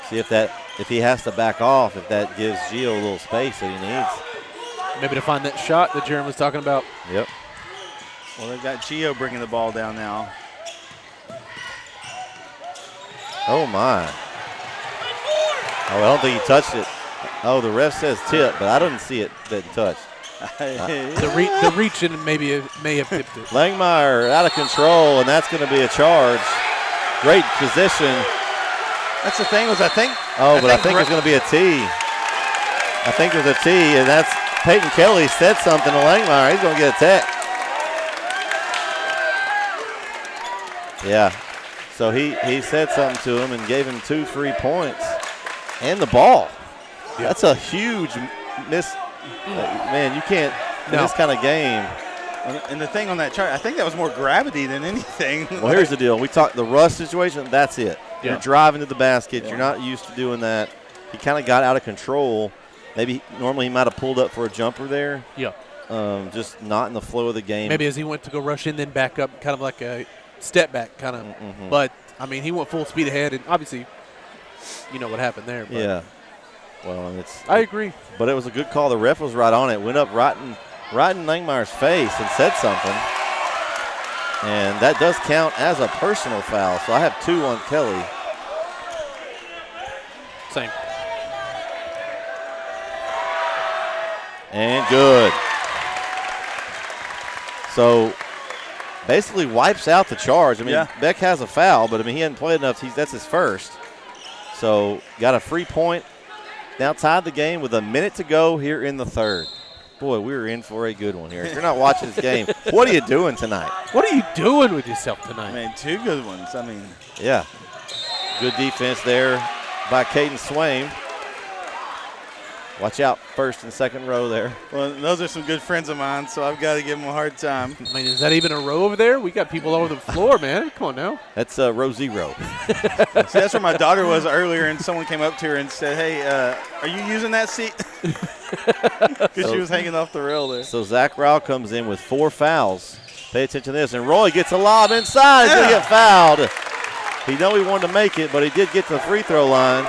see if he has to back off, if that gives Gio a little space that he needs. Maybe to find that shot that Jaron was talking about. Yep. Well, they've got Gio bringing the ball down now. Oh, my. Oh, I don't think he touched it. Oh, the ref says tip, but I didn't see it that touched. The reach in may have tipped it. Langmeyer out of control, and that's going to be a charge. Great position. That's the thing was I think It's going to be a T. I think there's a T, and that's Peyton Kelly said something to Langmeyer. He's going to get a tech. Yeah. So he said something to him and gave him 2 free points and the ball. Yeah. That's a huge miss. Man, you can't in this kind of game. And the thing on that chart, I think that was more gravity than anything. Well, here's the deal. We talked the Russ situation. That's it. Yeah. You're driving to the basket. Yeah. You're not used to doing that. He kind of got out of control. Maybe normally he might have pulled up for a jumper there. Yeah. Just not in the flow of the game. Maybe as he went to go rush in, then back up, kind of like a step back kind of. Mm-hmm. But, I mean, he went full speed ahead, and obviously you know what happened there. But Yeah. Well, I agree. But it was a good call. The ref was right on it. Went up right in Langmeyer's face and said something. And that does count as a personal foul. So I have 2 on Kelly. Same. And good. So basically wipes out the charge. I mean, Beck has a foul, but I mean he hadn't played enough. That's his first. So got a free point. Now tied the game with a minute to go here in the third. Boy, we're in for a good one here. If you're not watching this game, what are you doing tonight? What are you doing with yourself tonight? Man, 2 good ones. I mean. Yeah. Good defense there by Caden Swain. Watch out, first and second row there. Well, those are some good friends of mine, so I've got to give them a hard time. I mean, is that even a row over there? We got people all over the floor, man. Come on now. That's row 0. See, that's where my daughter was earlier, and someone came up to her and said, hey, are you using that seat? Because she was hanging off the rail there. So Zach Rao comes in with 4 fouls. Pay attention to this. And Roy gets a lob inside. He's going to get fouled. He knew he wanted to make it, but he did get to the free throw line.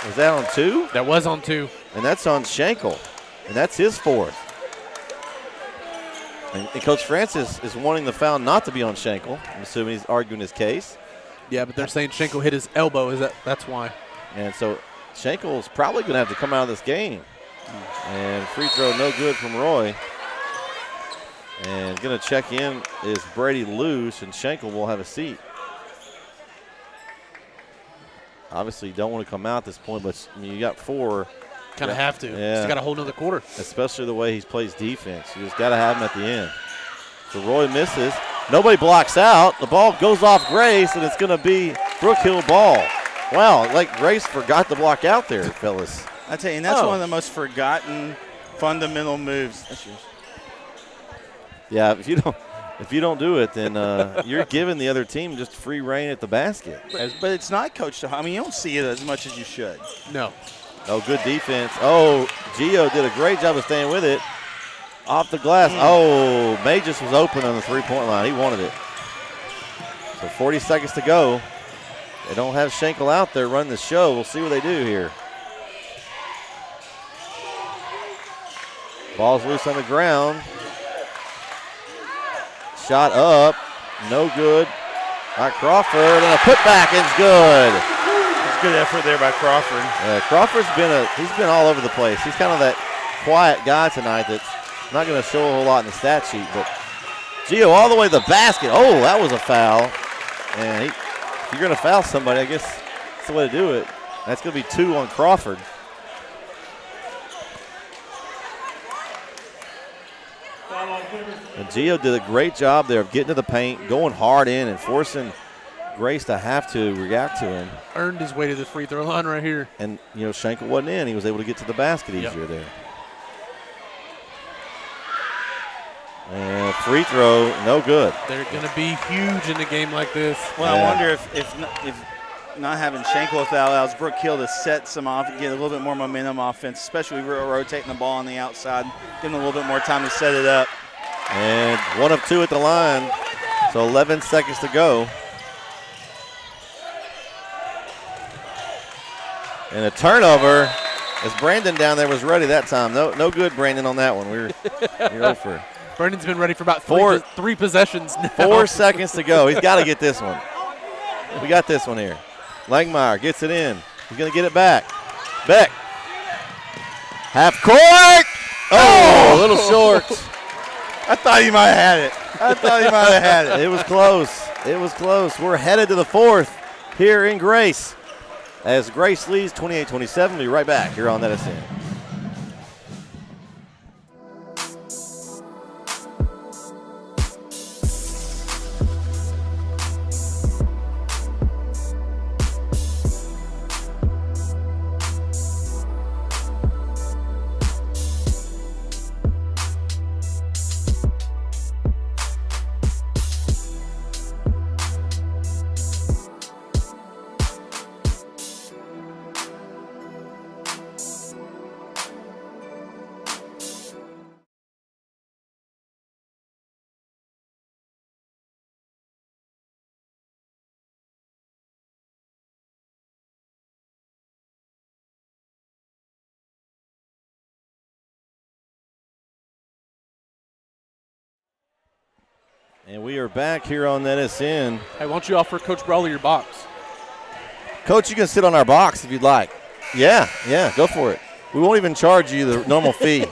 Was that on 2? That was on 2. And that's on Schenkel. And that's his 4th. And Coach Francis is wanting the foul not to be on Schenkel. I'm assuming he's arguing his case. Yeah, but they're saying Schenkel hit his elbow. That's why. And so Schenkel's probably going to have to come out of this game. And free throw no good from Roy. And going to check in is Brady Luce, and Schenkel will have a seat. Obviously, you don't want to come out at this point, but I mean, you got 4. Kind of have to. Yeah. He's got a whole nother quarter. Especially the way he plays defense. You just got to have him at the end. So Roy misses. Nobody blocks out. The ball goes off Grace, and it's going to be Brook Hill ball. Wow, like Grace forgot to block out there, fellas. I tell you, and that's one of the most forgotten fundamental moves. That's yours. Yeah, if you don't do it, then you're giving the other team just free reign at the basket. But it's not coached. I mean, you don't see it as much as you should. No. Oh, good defense. Oh, Gio did a great job of staying with it. Off the glass. Oh, Magus was open on the three-point line. He wanted it. So 40 seconds to go. They don't have Schenkel out there running the show. We'll see what they do here. Ball's loose on the ground. Shot up. No good. By Crawford. And a putback is good. It's good effort there by Crawford. Crawford's he's been all over the place. He's kind of that quiet guy tonight that's not going to show a whole lot in the stat sheet. But Gio all the way to the basket. Oh, that was a foul. And if you're going to foul somebody, I guess that's the way to do it. That's going to be 2 on Crawford. And Gio did a great job there of getting to the paint, going hard in, and forcing Grace to have to react to him. Earned his way to the free throw line right here. And, Schenkel wasn't in. He was able to get to the basket easier there. And free throw, no good. They're going to be huge in a game like this. Well, I wonder if not having Schenkel, if that allows Brook Hill to set some off, get a little bit more momentum offense, especially rotating the ball on the outside, giving them a little bit more time to set it up. And 1 of 2 at the line, so 11 seconds to go. And a turnover as Brandon down there was ready that time. No good, Brandon, on that one. You're over. Brandon's been ready for about three possessions now. 4 seconds to go. He's got to get this one. We got this one here. Langmeyer gets it in. He's going to get it back. Beck. Half court. Oh, a little short. I thought he might have had it. It was close. It was close. We're headed to the 4th here in Grace. As Grace leads 28-27. We'll be right back here on That SN. And we are back here on NSN. Hey, why don't you offer Coach Brawley your box? Coach, you can sit on our box if you'd like. Yeah, go for it. We won't even charge you the normal fee.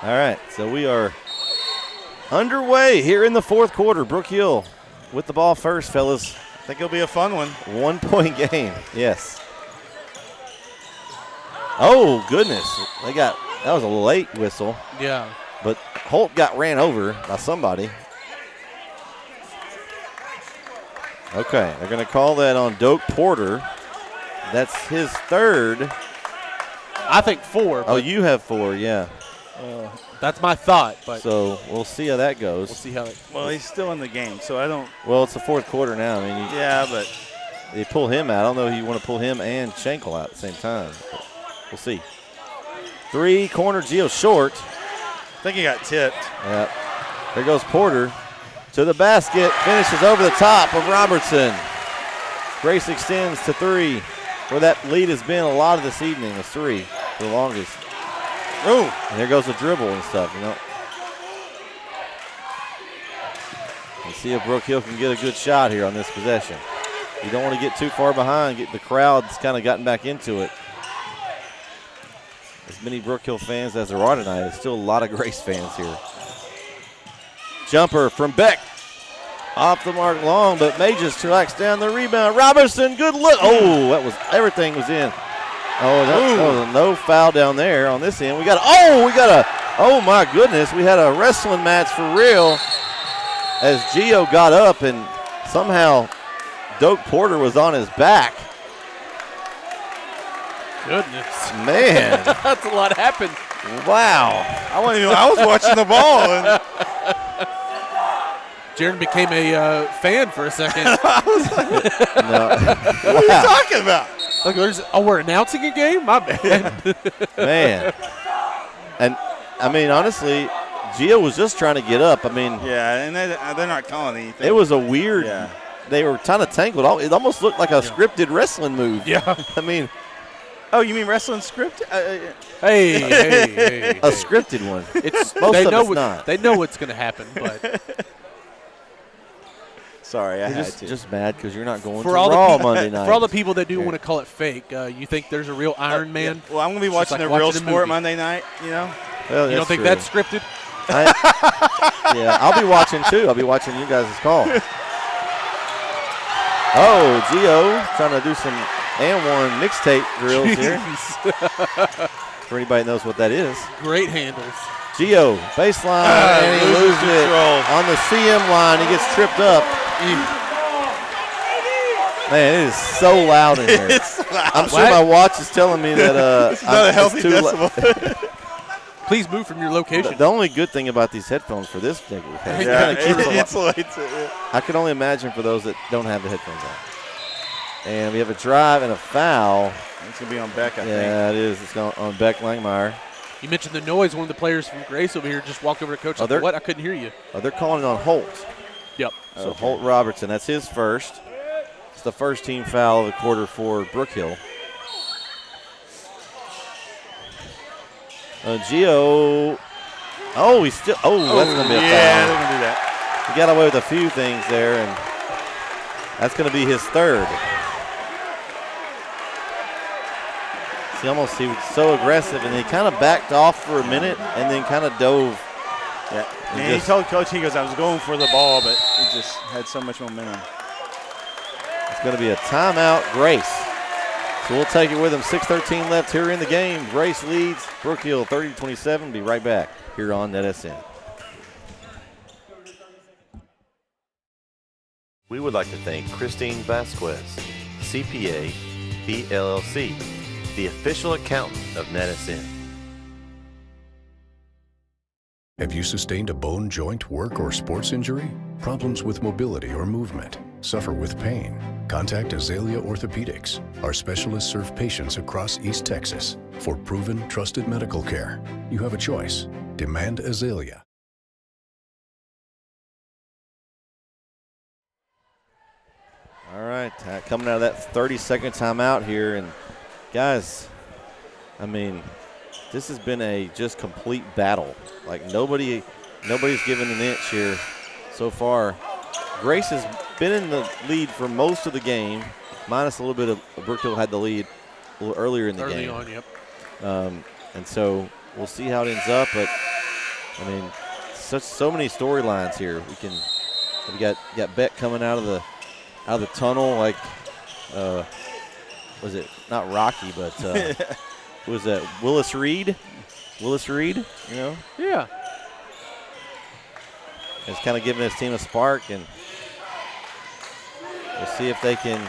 All right, so we are underway here in the 4th quarter. Brook Hill with the ball first, fellas. I think it'll be a fun one. 1-point game, yes. Oh, goodness. That was a late whistle. Yeah. But Holt got ran over by somebody. Okay, they're going to call that on Doak Porter. That's his 3rd. I think 4. Oh, you have 4, yeah. That's my thought. But So we'll see how that goes. we'll see how it. Well, he's still in the game, so I don't. Well, it's the 4th quarter now. I mean, But they pull him out. I don't know if you want to pull him and Schenkel out at the same time. But we'll see. 3-corner Gio short. I think he got tipped. Yep. There goes Porter to the basket. Finishes over the top of Robertson. Grace extends to 3, where that lead has been a lot of this evening. Is 3 for the longest. Ooh. And there goes the dribble and stuff, Let's see if Brook Hill can get a good shot here on this possession. You don't want to get too far behind. The crowd's kind of gotten back into it. as many Brook Hill fans as there are tonight, there's still a lot of Grace fans here. Jumper from Beck. Off the mark long, but Mages tracks down the rebound. Robertson, good look. Oh, everything was in. Oh, that was a no foul down there on this end. Oh my goodness, we had a wrestling match for real as Gio got up and somehow Doak Porter was on his back. Goodness. Man. That's a lot happened. Wow. I was watching the ball. And Jaron became a fan for a second. No. what are you talking about? Look, we're announcing a game? My bad. Man. And, I mean, honestly, Gio was just trying to get up. I mean. Yeah, and they're not calling anything. It was a weird. Yeah. They were kind of tangled. It almost looked like a scripted wrestling move. Yeah. I mean. Oh, you mean wrestling script? Hey. A scripted one. It's Most of it's not. They know what's going to happen, but sorry, I had to. Just mad because you're not going for to all Raw the Monday night. For all the people that do want to call it fake, you think there's a real Iron Man? Well, I'm going to be watching like the real watching a sport movie. Monday night, you know? Well, You don't think true. that's scripted? Yeah, I'll be watching too. I'll be watching you guys' call. Oh, Gio trying to do some and one mixtape drills here. For anybody that knows what that is. Great handles. Gio, baseline, and he loses it. On the CM line, he gets tripped up. Man, it is so loud in here. I'm sure my watch is telling me that it's not a healthy too decibel. Please move from your location. The only good thing about these headphones for this particular case, Yeah, it kinda keeps it insulates it. Yeah. I can only imagine for those that don't have the headphones on. And we have a drive and a foul. It's going to be on Beck, I think. Yeah, it is. It's on Beck Langmeyer. You mentioned the noise. One of the players from Grace over here just walked over to Coach. What? I couldn't hear you. Oh, they're calling it on Holt. Yep. So Holt Robertson, that's his first. It's the first team foul of the quarter for Brook Hill. Gio. Oh, he's still. Oh, that's going to be a foul. Yeah, they're going to do that. He got away with a few things there, and that's going to be his third. He was so aggressive, and he kind of backed off for a minute and then kind of dove. Yeah. And he told Coach, he goes, I was going for the ball, but it just had so much momentum. It's going to be a timeout, Grace. So we'll take it with him. 6:13 left here in the game. Grace leads Brook Hill 30-27. Be right back here on NetSN. We would like to thank Christine Vasquez, CPA, PLLC, the official accountant of NetSN. Have you sustained a bone, joint, work, or sports injury? Problems with mobility or movement? Suffer with pain? Contact Azalea Orthopedics. Our specialists serve patients across East Texas. For proven, trusted medical care, you have a choice. Demand Azalea. All right, coming out of that 30-second timeout here. And, guys, I mean, this has been a just complete battle. Like, nobody's given an inch here so far. Grace has been in the lead for most of the game, minus a little bit of Brook Hill had the lead a little earlier in the game. Early on, yep. And so we'll see how it ends up. But, I mean, so many storylines here. We got Beck coming out of the tunnel like, was it not Rocky, but was that Willis Reed? Willis Reed, you know? Yeah. It's kind of giving his team a spark, and we'll see if they can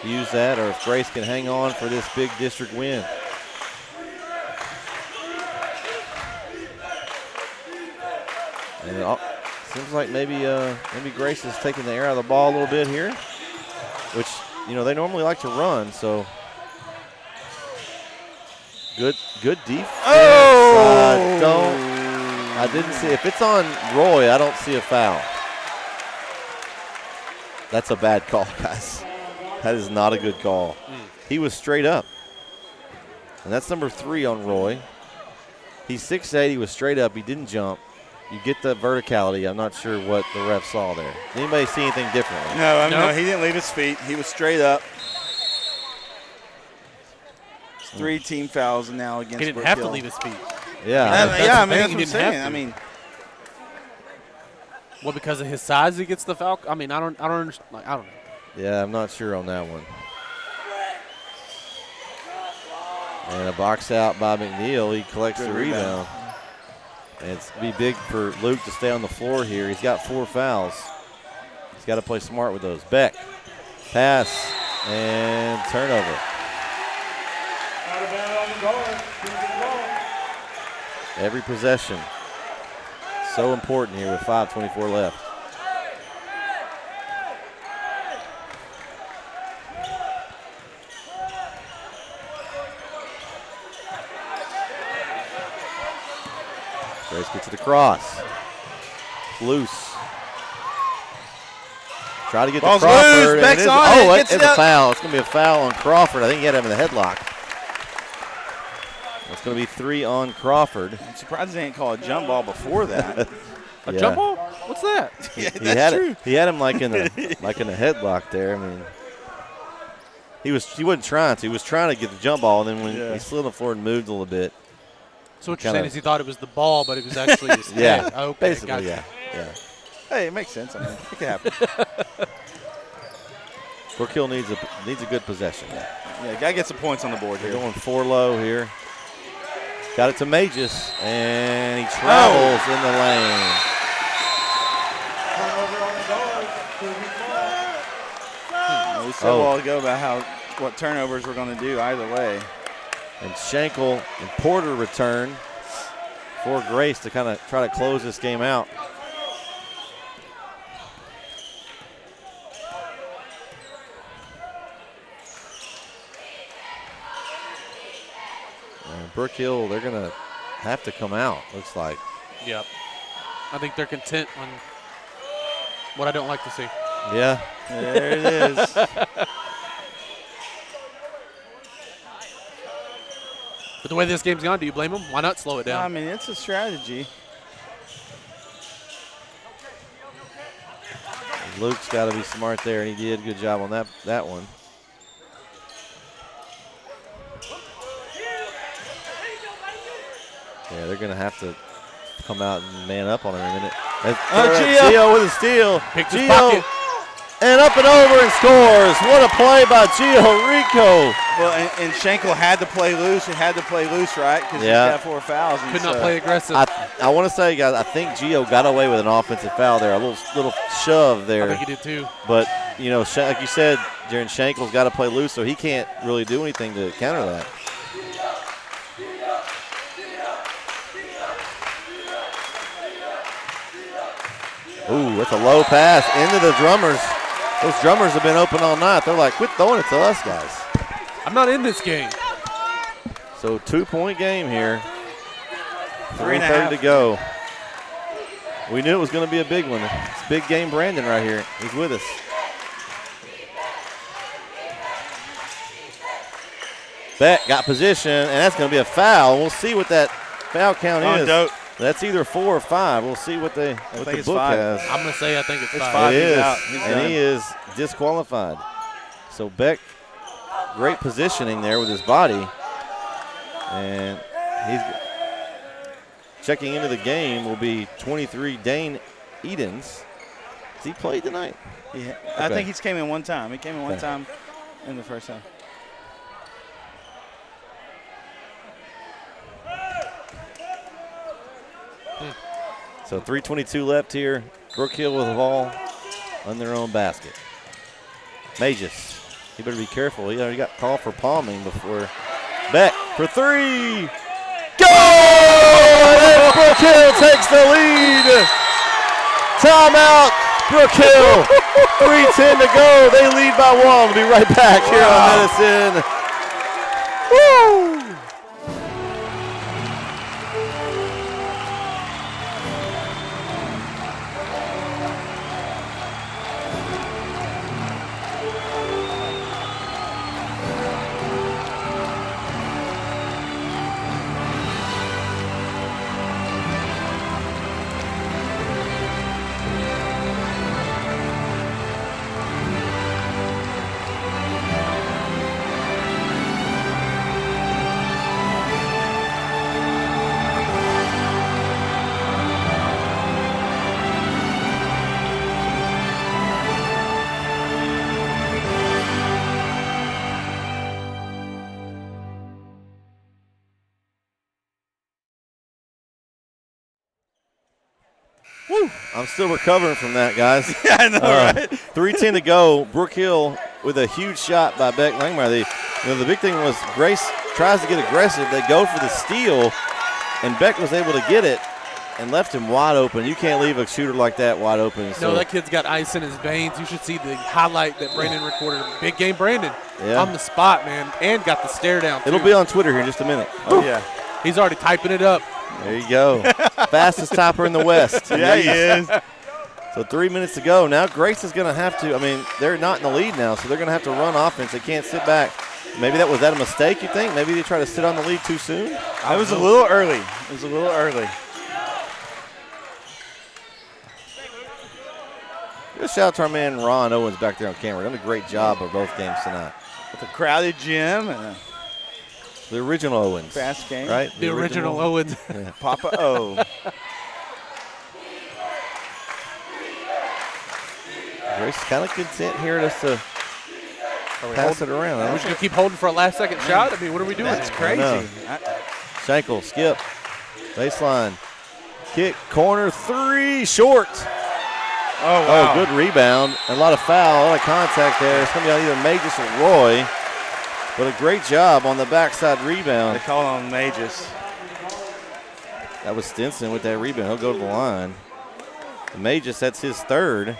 use that or if Grace can hang on for this big district win. And it seems like maybe Grace is taking the air out of the ball a little bit here, which, you know, they normally like to run, so good defense. I didn't see, if it's on Roy, I don't see a foul. That's a bad call, guys. That is not a good call. He was straight up. And that's number 3 on Roy. He's 6'8", he was straight up, he didn't jump. You get the verticality. I'm not sure what the ref saw there. Did anybody see anything differently? No, he didn't leave his feet. He was straight up. 3 team fouls now against He didn't Brook have Hill. to leave his feet. Yeah. That's the That's thing, what he I'm didn't saying. have to. I mean, Well, because of his size, he gets the foul. I mean, I don't understand. Like, I don't know. Yeah, I'm not sure on that one. And a box out by McNeil. He collects the rebound. And it's be big for Luke to stay on the floor here. He's got 4 fouls. He's got to play smart with those. Beck, pass, and turnover. Out of bounds on the guard. Good ball. Every possession. So important here with 5:24 left. Grace gets it across. Loose. Try to get Ball's to Crawford. loose. and Beck's it is- on it. oh, Gets it's it a up. foul. It's going to be a foul on Crawford. I think he had him in the headlock. It's going to be 3 on Crawford. I'm surprised they didn't call a jump ball before that. A Yeah. jump ball? What's that? Yeah, He that's had true. it. He had him like in the headlock there. I mean, he wasn't trying to. He was trying to get the jump ball, and then when he slid on the floor and moved a little bit. So what you're Kinda- saying is he thought it was the ball, but it was actually his Yeah, head. Okay, basically, gotcha. yeah. Hey, it makes sense. I mean, it could happen. Brook Hill needs a good possession. Yeah, gotta get some points on the board They're here. going 4 low here. Got it to Magis, and he travels in the lane. Turnover on the guard. Good ball. We said a while ago about what turnovers we're going to do either way. And Schenkel and Porter return for Grace to kind of try to close this game out. And Brook Hill, they're going to have to come out, looks like. Yep. I think they're content on what I don't like to see. Yeah. There it is. But the way this game's gone, do you blame them? Why not slow it down? I mean, it's a strategy. Luke's got to be smart there, and he did a good job on that one. Yeah, they're going to have to come out and man up on him in a minute. Gio with a steal. Picked his pocket. And up and over and scores. What a play by Gio Rico. Well, and Schenkel had to play loose. He had to play loose, right? Because he's got 4 fouls. Could not play aggressive. I want to say, guys, I think Gio got away with an offensive foul there, a little shove there. I think he did too. But, you know, like you said, Jaron Schenkel's got to play loose, so he can't really do anything to counter that. Ooh, that's a low pass into the drummers. Those drummers have been open all night. They're like, quit throwing it to us, guys. I'm not in this game. So 2-point game here. 3.5 to go. We knew it was going to be a big one. It's big game Brandon right here. He's with us. Beck got position, and that's going to be a foul. We'll see what that foul count is. Dope. That's either 4 or 5. We'll see what the it's book 5. has. I'm going to say I think it's 5. 5. It He's is, out. He's and done. he is disqualified. So Beck, great positioning there with his body, and he's checking into the game will be 23 Dane Edens. Has he played tonight? Yeah. I Okay. think he's came in one time. He came in one Okay. time in the first half. So 3:22 left here. Brook Hill with the ball on their own basket. Magis, he better be careful. He already got called for palming before. Beck for 3. Go! And Brook Hill takes the lead. Timeout, Brook Hill. 3:10 to go. They lead by 1. We'll be right back here on Medicine. Woo! Woo. I'm still recovering from that, guys. Yeah, I know, right? 3:10 to go. Brook Hill with a huge shot by Beck Langmeyer. The big thing was Grace tries to get aggressive. They go for the steal, and Beck was able to get it and left him wide open. You can't leave a shooter like that wide open. No, that kid's got ice in his veins. You should see the highlight that Brandon recorded. Big game Brandon on the spot, man, and got the stare down, too. It'll be on Twitter here in just a minute. Oh, yeah. He's already typing it up. There you go. Fastest topper in the West. Yeah, he is. So 3 minutes to go. Now Grace is going to have to, they're not in the lead now, so they're going to have to run offense. They can't sit back. Maybe that was a mistake, you think? Maybe they try to sit on the lead too soon? It was a little early. Give a shout out to our man Ron Owens back there on camera. Done a great job of both games tonight. With a crowded gym and The original Owens. fast game. Right? The original Owens. Yeah. Papa O. Grace kind of content here just to pass it around. We're Huh? just going to keep holding for a last-second shot? I mean, what are we doing? That's crazy. know. Schenkel, skip, baseline, kick, corner, three, short. Oh, wow. Oh, good rebound. A lot of foul, a lot of contact there. It's going to be on either Magis or Roy. But a great job on the backside They rebound. call on Magis. That was Stinson with that rebound. He'll go to the line. Magis, that's his third.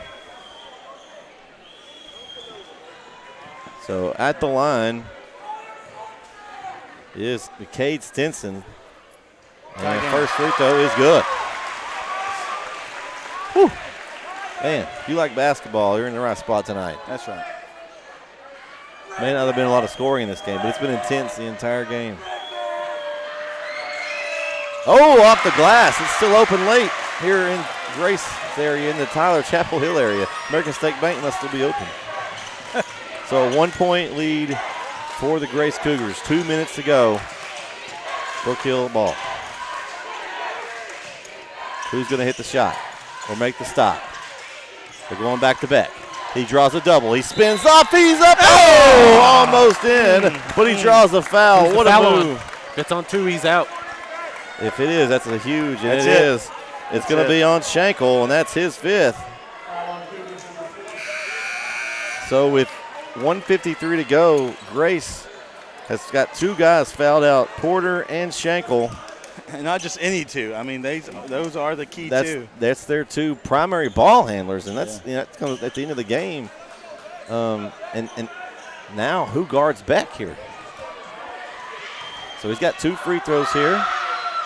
So at the line is Cade Stinson. And the first free throw is good. Whew. Man, if you like basketball, you're in the right spot tonight. That's right. May not have been a lot of scoring in this game, but it's been intense the entire game. Oh, off the glass. It's still open late here in Grace area, in the Tyler Chapel Hill area. American State Bank must still be open. So a 1-point lead for the Grace Cougars. 2 minutes to go. Brook Hill ball. Who's going to hit the shot or make the stop? They're going back to Beck. He draws a double. He spins off. He's up. Oh, almost in, but he draws a foul. Who's the What foul a on? move. If it's on two, he's out. If it is, that's a huge, and That's it it. is. It's going to be on Schenkel, and that's his fifth. So with 1:53 to go, Grace has got two guys fouled out, Porter and Schenkel. And not just any two. I mean, those are the key two. That's their two primary ball handlers, and that's that's kind of at the end of the game. And now who guards Beck here? So he's got two free throws here.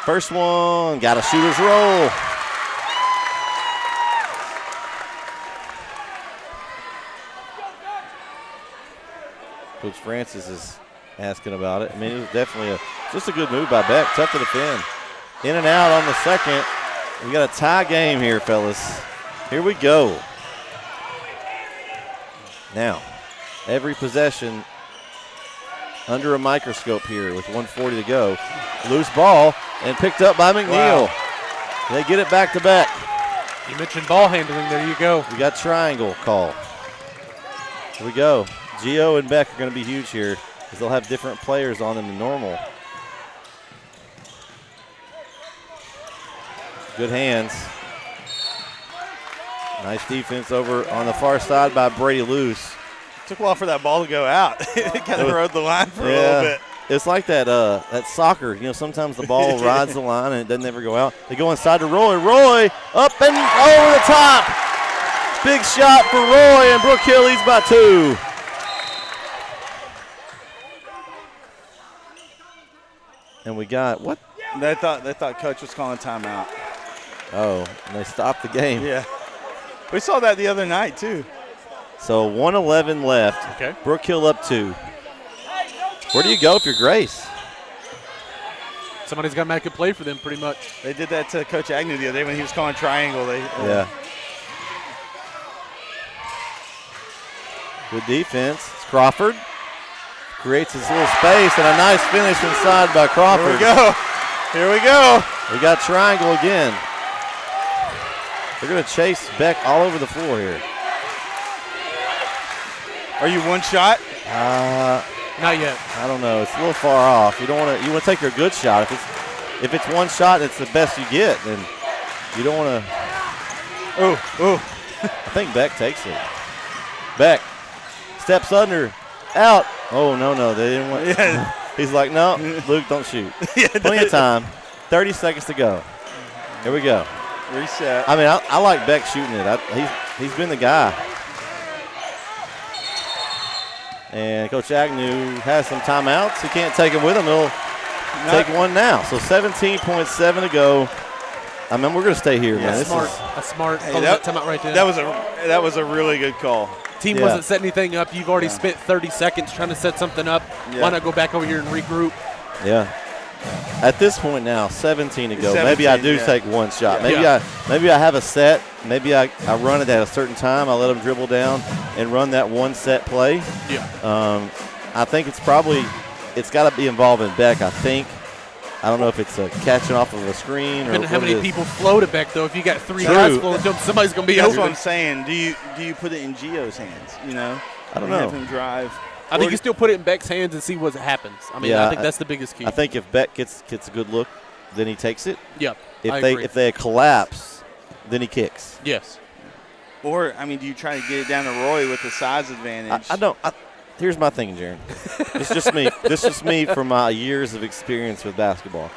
First one, got a shooter's roll. Coach Francis is asking about it. I mean, it was definitely just a good move by Beck. Tough to defend. In and out on the second. We got a tie game here, fellas. Here we go. Now, every possession under a microscope here with 1:40 to go. Loose ball and picked up by McNeil. Wow. They get it back to Beck. You mentioned ball handling. There you go. We got triangle call. Here we go. Gio and Beck are going to be huge here because they'll have different players on them than normal. Good hands. Nice defense over on the far side by Brady Luce. Took a while for that ball to go out. It kind of rode the line for a little bit. It's like that that soccer. You know, sometimes the ball rides the line and it doesn't ever go out. They go inside to Roy. Roy up and over the top. Big shot for Roy, and Brook Hill leads by 2. And we got what? They thought Coach was calling timeout. Oh, and they stopped the game. Yeah. We saw that the other night, too. So 1:11 left. Okay. Brook Hill up 2. Where do you go if you're Grace? Somebody's got to make a play for them pretty much. They did that to Coach Agnew the other day when he was calling triangle. Yeah. Good defense. It's Crawford. Creates his little space and a nice finish inside by Crawford. Here we go. We got triangle again. They're going to chase Beck all over the floor here. Are you one shot? Not yet. I don't know. It's a little far off. You don't want to. You want to take your good shot. If it's one shot, it's the best you get. Then you don't want to. I think Beck takes it. Beck steps under, out. Oh, no, they didn't want. Yeah. He's like, no, Luke, don't shoot. Plenty of time. 30 seconds to go. Here we go. Reset. I mean, I like Beck shooting it. He's been the guy. And Coach Agnew has some timeouts. He can't take them with him. He'll take one now. So 17.7 to go. I mean, we're going to stay here, man. This smart. is A smart. Hey, Call that timeout right there. That was a really good call. Team Yeah. wasn't setting anything up. You've already spent 30 seconds trying to set something up. Yeah. Why not go back over here and regroup? Yeah. At this point now, 17 to go. 17, maybe I do yeah. take one shot. Yeah. Maybe I have a set. Maybe I run it at a certain time. I let them dribble down and run that one set play. Yeah. I think it's got to be involving Beck, I think. I don't know if it's a catching off of a screen or Depending on how what it many is. people floated back, though. If you got three True. guys floating to him, somebody's going to be That's over. what I'm saying. Do you put it in Gio's hands? You know, I don't and know. Have him drive. I think you still put it in Beck's hands and see what happens. I mean, Yeah, I think that's the biggest key. I think if Beck gets a good look, then he takes it. Yep. I If agree. they collapse, then he kicks. Yes. Or I mean, do you try to get it down to Roy with the size advantage? I don't. Here's my thinking, Jaron. It's just me. This is me from my years of experience with basketball.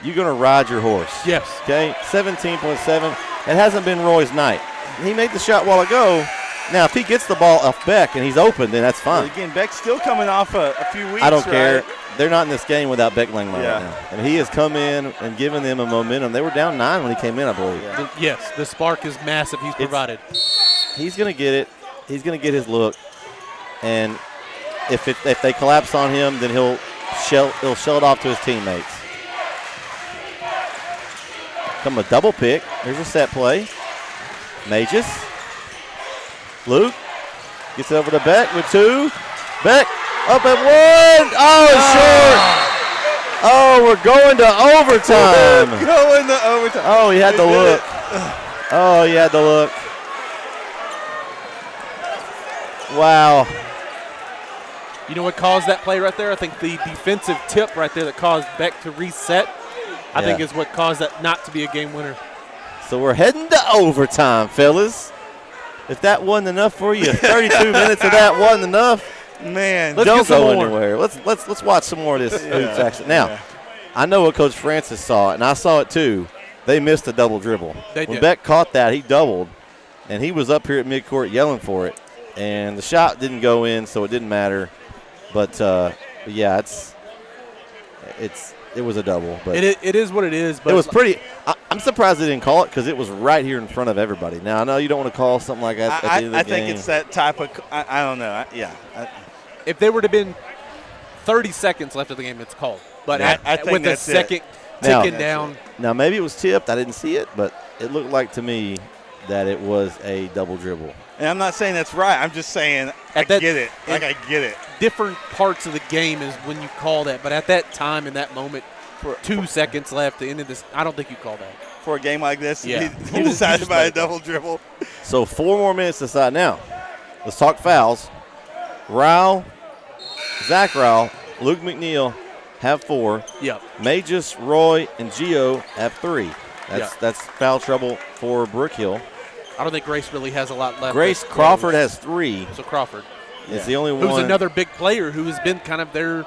You're going to ride your horse. Yes. Okay? 17.7. It hasn't been Roy's night. He made the shot a while ago. Now, if he gets the ball off Beck and he's open, then that's fine. But again, Beck's still coming off a few weeks. I don't right? care. They're not in this game without Beck Langmeyer Yeah. right now. And he has come in and given them a momentum. They were down 9 when he came in, I believe. Yeah. Yes, the spark is massive he's provided. He's going to get it. He's going to get his look. And if they collapse on him, then he'll shell it off to his teammates. Come a double pick. Here's a set play. Mages. Luke gets it over to Beck with 2. Beck up at 1. Oh, short. Oh, we're going to overtime. Going to overtime. Oh, he had to look. Oh, he had to look. Wow. You know what caused that play right there? I think the defensive tip right there that caused Beck to reset, I think is what caused that not to be a game winner. So we're heading to overtime, fellas. If that wasn't enough for you, 32 minutes of that wasn't enough. Man, Let's Don't get some go more. anywhere. Let's watch some more of this hoops action. Now, I know what Coach Francis saw, and I saw it too. They missed a double dribble. They when did. Beck caught that, he doubled, and he was up here at midcourt yelling for it. And the shot didn't go in, so it didn't matter. But yeah, it was a double. But It is what it is. But it was pretty. I'm surprised they didn't call it because it was right here in front of everybody. Now I know you don't want to call something like that at the end of the I game. think it's that type of. I don't know. if there would have been 30 seconds left of the game, it's called. But I think with a that's it. second Now- ticking down, Now maybe it was tipped. I didn't see it, but it looked like to me that it was a double dribble. And I'm not saying that's right. I'm just saying I At that- get it. Like I get it. different parts of the game is when you call that. But at that time, in that moment, 2 seconds left, the end of this, I don't think you call that. For a game like this, Yeah. you decided by a double dribble. So 4 more minutes to decide. Now, let's talk fouls. Ryle, Zach Ryle, Luke McNeil have 4. Yep. Magus, Roy, and Gio have 3. That's foul trouble for Brook Hill. I don't think Grace really has a lot left. Grace Crawford has 3. So Crawford, It's the only who's one. another big player who has been kind of their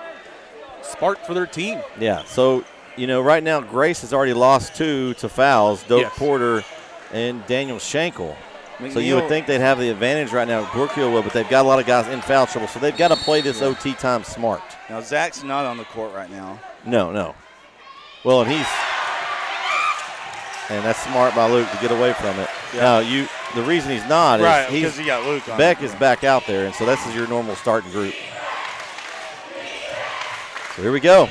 spark for their team. Yeah. So, right now Grace has already lost 2 to fouls, Doak Yes. Porter and Daniel Schenkel. So you McNeil- would think they'd have the advantage right now. Brook Hill will, but they've got a lot of guys in foul trouble, so they've got to play this OT time smart. Now Zach's not on the court right now. No. Well, and that's smart by Luke to get away from it. Yeah. Now, the reason he's not Right, is because he got Luke on. Beck is back out there, and so this is your normal starting group. So here we go.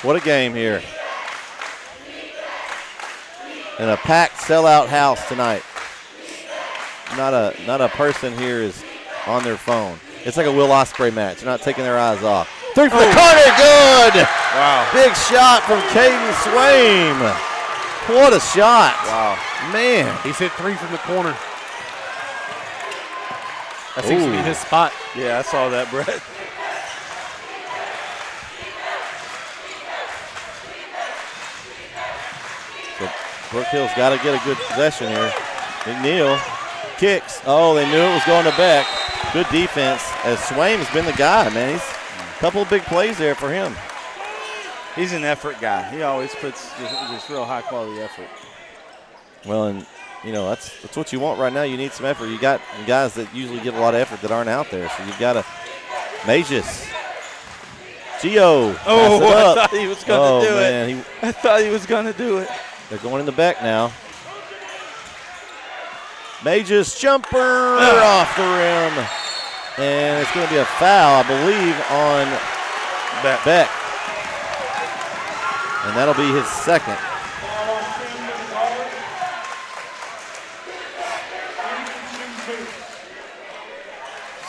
What a game here. And a packed sellout house tonight. Not a person here is on their phone. It's like a Will Ospreay match. They're not taking their eyes off. 3 for the corner, good! Wow. Big shot from Caden Swaim. What a shot. Wow. Man. He's hit 3 from the corner. That seems to be his spot. Yeah, I saw that, Brett. Brook Hill's got to get a good possession here. McNeil kicks. Oh, they knew it was going to Beck. Good defense as Swaim's been the guy, man. He's a couple of big plays there for him. He's an effort guy. He always puts just real high-quality effort. Well, and, you know, that's what you want right now. You need some effort. You got guys that usually give a lot of effort that aren't out there, so you've got to – Majus. Gio. Oh, I thought he was going to do man. it. I thought he was going to do it. They're going in the back now. Majus jumper off the rim. And it's going to be a foul, I believe, on Beck. And that'll be his second.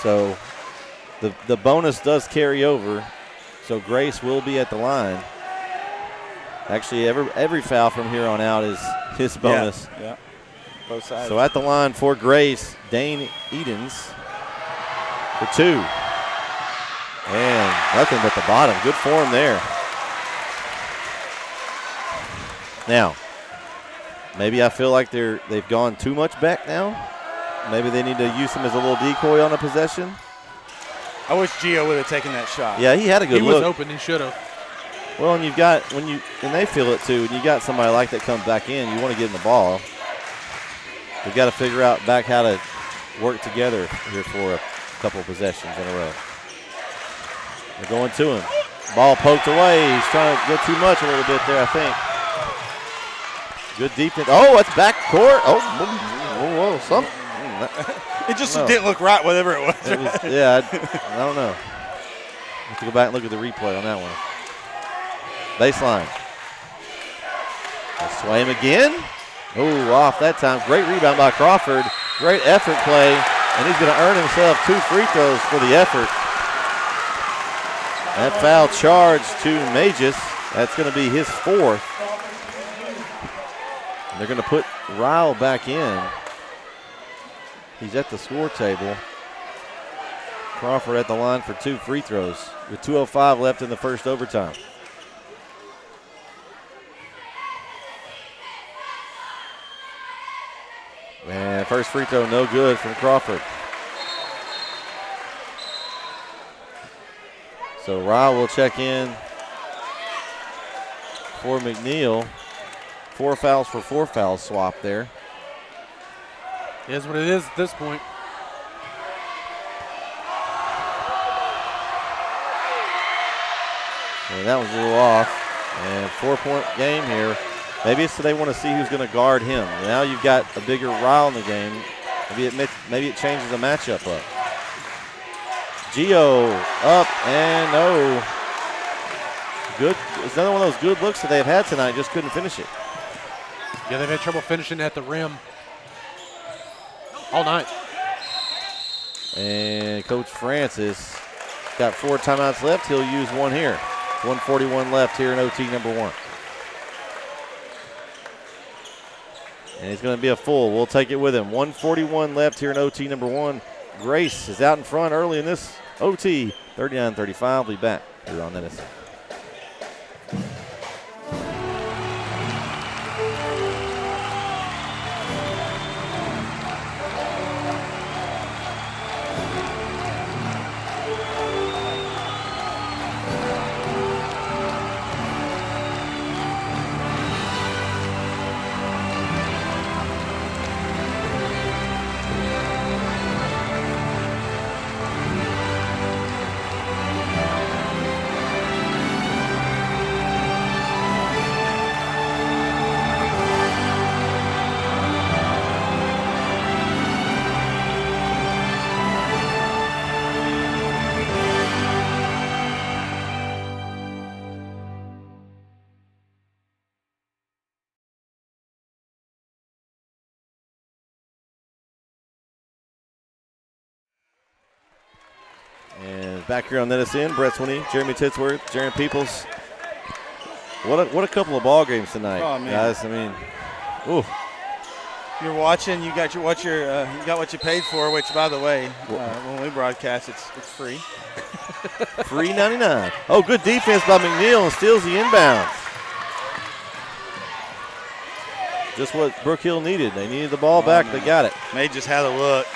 So the bonus does carry over. So Grace will be at the line. Actually, every foul from here on out is his bonus. Yeah. Both sides. So at the line for Grace, Dane Edens for 2. And nothing but the bottom. Good form there. Now, maybe I feel like they've gone too much back now. Maybe they need to use him as a little decoy on a possession. I wish Gio would have taken that shot. Yeah, he had a good look. He was open. He should have. Well, and you've got and they feel it too. And you got somebody like that comes back in, you want to give him the ball. We've got to figure out back how to work together here for a couple of possessions in a row. They're going to him. Ball poked away. He's trying to go too much a little bit there, I think. Good defense. Oh, it's back court. Oh, whoa, something. It just didn't look right, whatever it was. Yeah, I don't know. Have to go back and look at the replay on that one. Baseline. Swaim again. Oh, off that time. Great rebound by Crawford. Great effort play. And he's going to earn himself 2 free throws for the effort. That foul charge to Majus. That's going to be his 4th. And they're going to put Ryle back in. He's at the score table. Crawford at the line for 2 free throws with 2:05 left in the first overtime. Man, first free throw no good from Crawford. So Ryle will check in for McNeil. 4 fouls for 4 fouls swap there. It is what it is at this point. And that was a little off. And 4-point game here. Maybe it's so they want to see who's going to guard him. Now you've got a bigger Ryle in the game. Maybe it changes the matchup up. Gio up and no. Good. It's another one of those good looks that they've had tonight. Just couldn't finish it. Yeah, they've had trouble finishing at the rim all night. And Coach Francis got 4 timeouts left. He'll use one here. 1:41 left here in OT number 1. And he's going to be a full. We'll take it with him. 1:41 left here in OT number 1. Grace is out in front early in this OT. 39-35. We'll be back here on Edison. And back here on Edison, Brett Swinney, Jeremy Titsworth, Jaron Peoples. What a couple of ball games tonight, guys. I mean, ooh. You're watching. You got what you paid for. Which, by the way, when we broadcast, it's free. Free 99. Oh, good defense by McNeil and steals the inbounds. just what Brook Hill needed. They needed the ball back. No. They got it. May just had a look.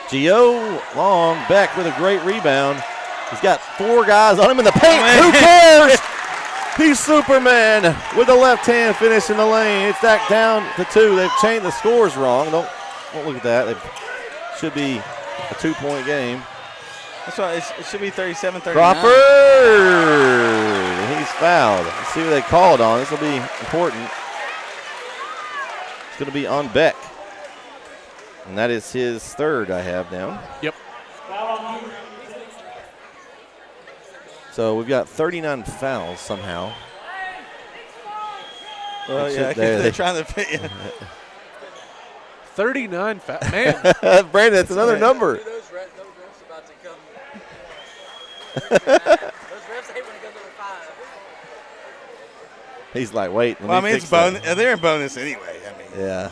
Gio Long Beck with a great rebound. He's got 4 guys on him in the paint. Who cares? He's Superman with the left hand finish in the lane. It's back down to 2. They've changed the scores wrong. Don't look at that. It should be a 2-point game. That's why it should be 37-39. Crawford. He's fouled. Let's see what they called on. This will be important. It's going to be on Beck. And that is his 3rd I have down. Yep. So we've got 39 fouls somehow. Well, yeah, they're trying to fit you. 39 man. Brandon, that's another number. Those refs about to come. Those refs hate when it goes over 5. He's like, wait. Well, I mean, it's bonus. They're in bonus anyway. I mean, yeah.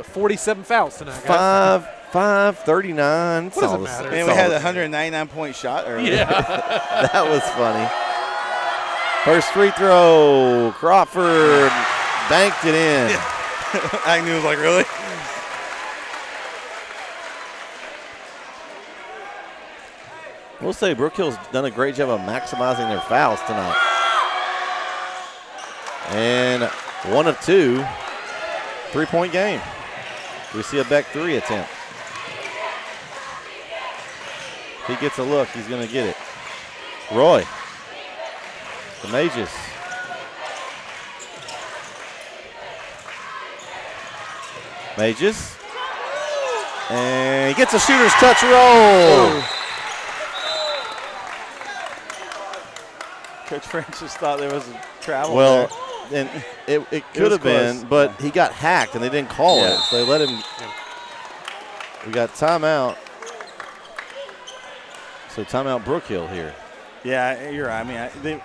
47 fouls tonight, guys. 39. What does it matter? Man, we had a 199-point shot earlier. Yeah. That was funny. First free throw. Crawford banked it in. Yeah. Agnew was like, really? We'll say Brook Hill's done a great job of maximizing their fouls tonight. And 1 of 2. 3-point game. We see a Beck 3 attempt. If he gets a look, he's going to get it. Roy. The Mages. Mages. And he gets a shooter's touch roll. Coach Francis thought there was a travel Well, there. and it could have been, close. but Yeah. he got hacked and they didn't call it. So they let him. We got timeout. So timeout Brook Hill here. Yeah, you're right. I mean,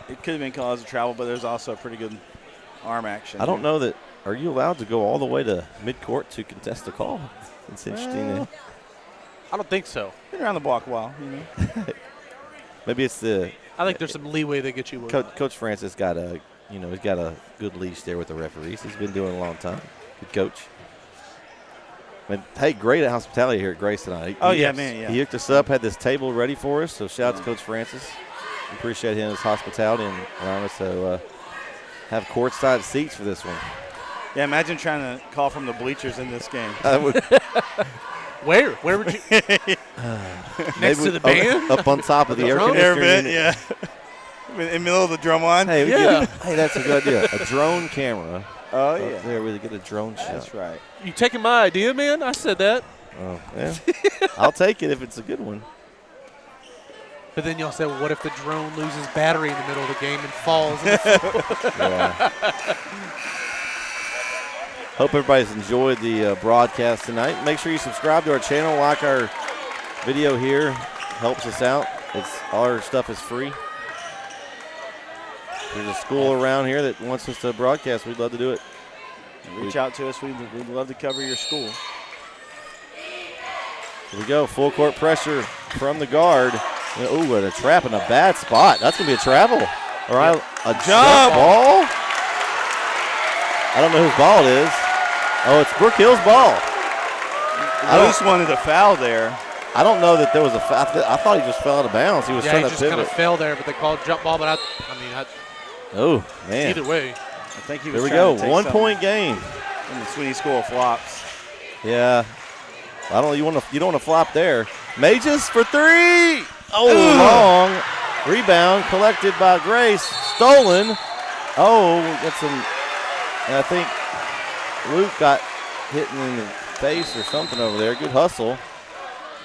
it could have been called as a travel, but there's also a pretty good arm action. I don't know that. Are you allowed to go all the way to midcourt to contest the call? It's interesting. Well, I don't think so. Been around the block a while, you know. Maybe it's the I think there's some leeway they get you with. Coach Francis got a, he's got a good leash there with the referees. He's been doing it a long time. Good coach. But hey, great hospitality here at Grace tonight. He hooked us up, had this table ready for us. So shout out to Coach Francis. We appreciate his hospitality and allowing us to have courtside seats for this one. Yeah, imagine trying to call from the bleachers in this game. Where? Where would you? Next to the band? Up on top of the air Air conditioner vent, unit. yeah. In the middle of the drum line. Hey, Yeah. hey, that's a good idea. A drone camera. Oh, Up yeah. there, we get a drone shot. That's right. You taking my idea, man? I said that. Oh, yeah. I'll take it if it's a good one. But then y'all said, well, what if the drone loses battery in the middle of the game and falls? In the Yeah. Hope everybody's enjoyed the broadcast tonight. Make sure you subscribe to our channel, like our video here. Helps us out. All our stuff is free. If there's a school around here that wants us to broadcast, we'd love to do it. Reach out to us. We'd love to cover your school. Here we go. Full court pressure from the guard. Ooh, and a trap in a bad spot. That's going to be a travel. Or a jump ball. I don't know whose ball it is. Oh, it's Brook Hill's ball. Loose wanted a foul there. I don't know that there was a foul. I thought he just fell out of bounds. He was yeah, trying he to just pivot. kind of fell there, but they called jump ball. But Oh, man. either way. I think he was There we trying go. to take 1 something point game. in the Sweeney School of Flops. Yeah. I don't. You don't want to flop there. Mages for 3. Oh, long rebound collected by Grace. Stolen. Oh, got some. And I think Luke got hit in the face or something over there. Good hustle.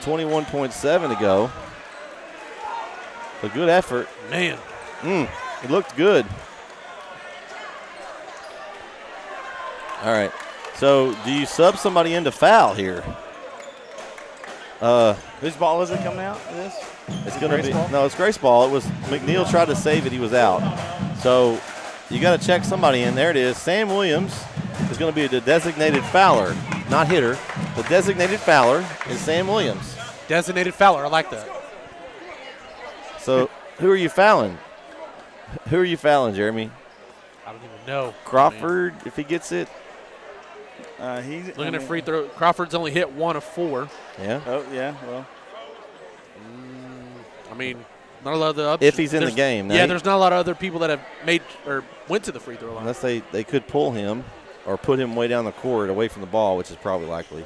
21.7 to go. A good effort. Man. It looked good. All right. So, do you sub somebody into foul here? Whose ball is it coming out? This? It's going to be it's Grace ball. It was McNeil tried to save it. He was out. So, you got to check somebody in. There it is. Sam Williams is going to be the designated fouler, not hitter. The designated fouler is Sam Williams. Designated fouler. I like that. So who are you fouling? Who are you fouling, Jeremy? I don't even know. Crawford, if he gets it. He's Looking at free throw. Crawford's only hit 1 of 4. Yeah. Oh, yeah, well. I mean, not a lot of the other. If he's in the game. Now Yeah, there's not a lot of other people that have made or went to the free throw line. Unless they could pull him or put him way down the court away from the ball, which is probably likely.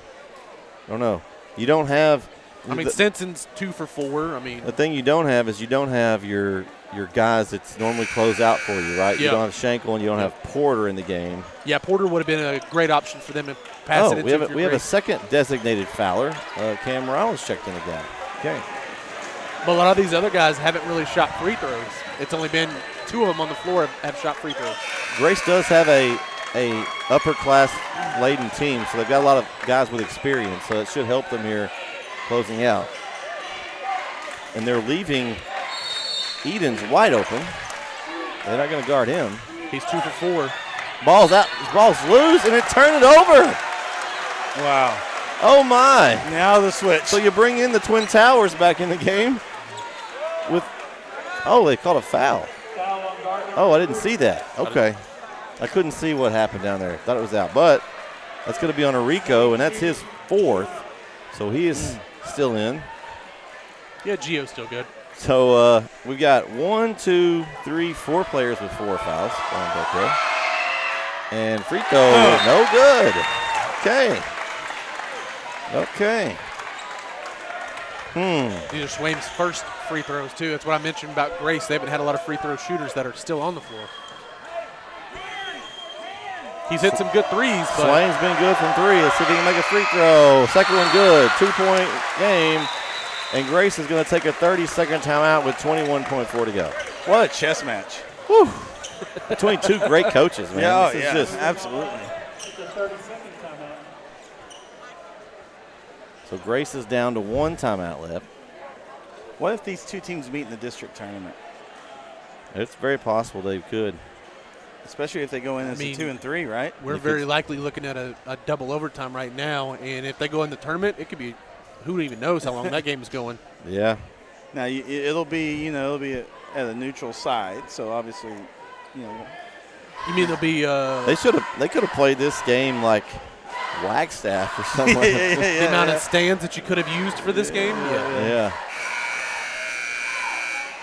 I don't know. You don't have. I mean, Stinson's 2 for 4. I mean, the thing you don't have is you don't have your guys that normally close out for you, right? Yeah. You don't have Schenkel and you don't have Porter in the game. yeah, Porter would have been a great option for them to pass it into. we have a second designated fouler. Cam Morales checked in again. Okay. But a lot of these other guys haven't really shot free throws. It's only been 2 of them on the floor have shot free throws. Grace does have a upper class laden team, so they've got a lot of guys with experience, so it should help them here closing out. And they're leaving Eden's wide open. They're not going to guard him. He's 2 for 4. Ball's out. Ball's loose, and it turned it over. Wow. Oh, my. Now the switch. So you bring in the Twin Towers back in the game with – oh, they called a foul. Oh, I didn't see that. Okay. I couldn't see what happened down there. Thought it was out. But that's going to be on Arico, and that's his 4th. So he is still in. Yeah, Gio's still good. So we've got 1, 2, 3, 4 players with 4 fouls on Brook Hill. And free throw, no good. Okay. These are Swaim's first free throws, too. That's what I mentioned about Grace. They haven't had a lot of free throw shooters that are still on the floor. He's hit some good threes, but Swain's been good from 3. Let's see if he can make a free throw. Second one good. 2-point game. And Grace is going to take a 30-second timeout with 21.4 to go. What a chess match. Whew. Between 2 great coaches, man. Yeah, This is just, absolutely. so Grace is down to 1 timeout left. What if these 2 teams meet in the district tournament? It's very possible they could. Especially if they go in as a 2 and 3, right? we're very likely looking at a double overtime right now. And if they go in the tournament, it could be who even knows how long that game is going. Yeah. Now it'll be at a neutral side, so obviously, You mean there'll be They could have played this game like Wagstaff or something. the amount of stands that you could have used for this game? Yeah.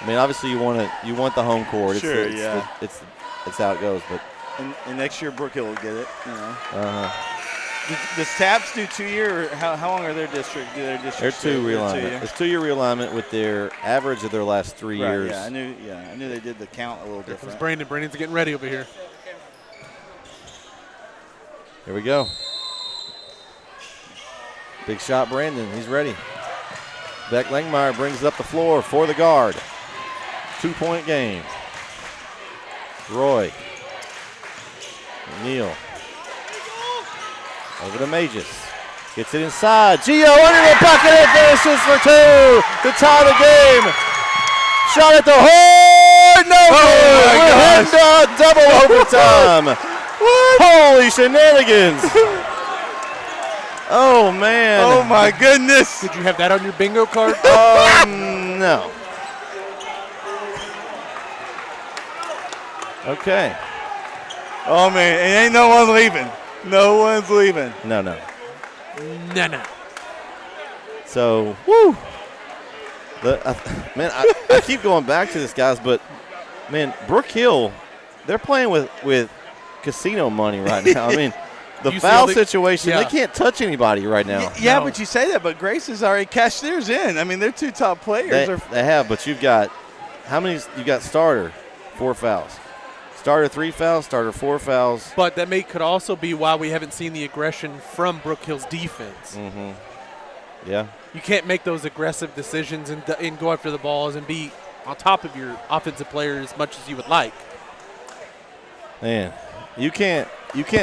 I mean, obviously you want the home court. Sure, It's how it goes, but and next year Brook Hill will get it. uh-huh. Does TAPS do 2-year? Or how long are their district? They're 2 realignment. It's 2-year realignment with their average of their last 3 Right, years. Yeah, I knew they did the count a little Here comes different. Brandon. Brandon's getting ready over here. Here we go. Big shot, Brandon. He's ready. Beck Langmeyer brings up the floor for the guard. 2-point game. Roy. Neal. Over to Magus. Gets it inside. Gio under the bucket and finishes for 2 to tie the game. Shot at the horn. No good. We're heading to double overtime. Holy shenanigans. Oh, man. Oh, my goodness. Did you have that on your bingo card? No. Okay. Oh, man. And ain't no one leaving. No one's leaving. No. No. So, woo. Man, I keep going back to this, guys, but, man, Brook Hill, they're playing with casino money right now. I mean, the foul situation, they can't touch anybody right now. Yeah, but you say that, but Grace has already cashed theirs in. I mean, they're 2 top players. They have, but you've got, how many? You got starter, 4 fouls. Starter 3 fouls, starter 4 fouls. But that could also be why we haven't seen the aggression from Brook Hill's defense. Mm-hmm. Yeah. You can't make those aggressive decisions and go after the balls and be on top of your offensive player as much as you would like. Man, you can't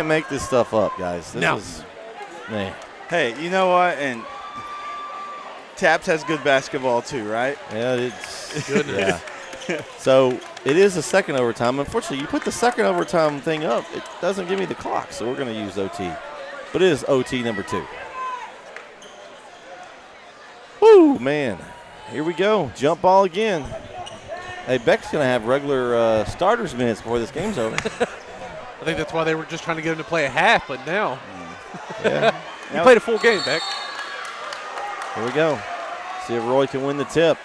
make this stuff up, guys. No. Man. Hey, you know what? And TAPS has good basketball too, right? Yeah, it's good. Yeah. So it is the second overtime. Unfortunately, you put the second overtime thing up, it doesn't give me the clock, so we're going to use OT. But it is OT number 2. Woo! Woo, man. Here we go. Jump ball again. Hey, Beck's going to have regular starters minutes before this game's over. I think that's why they were just trying to get him to play a half, but now. Yeah. He played a full game, Beck. Here we go. See if Roy can win the tip.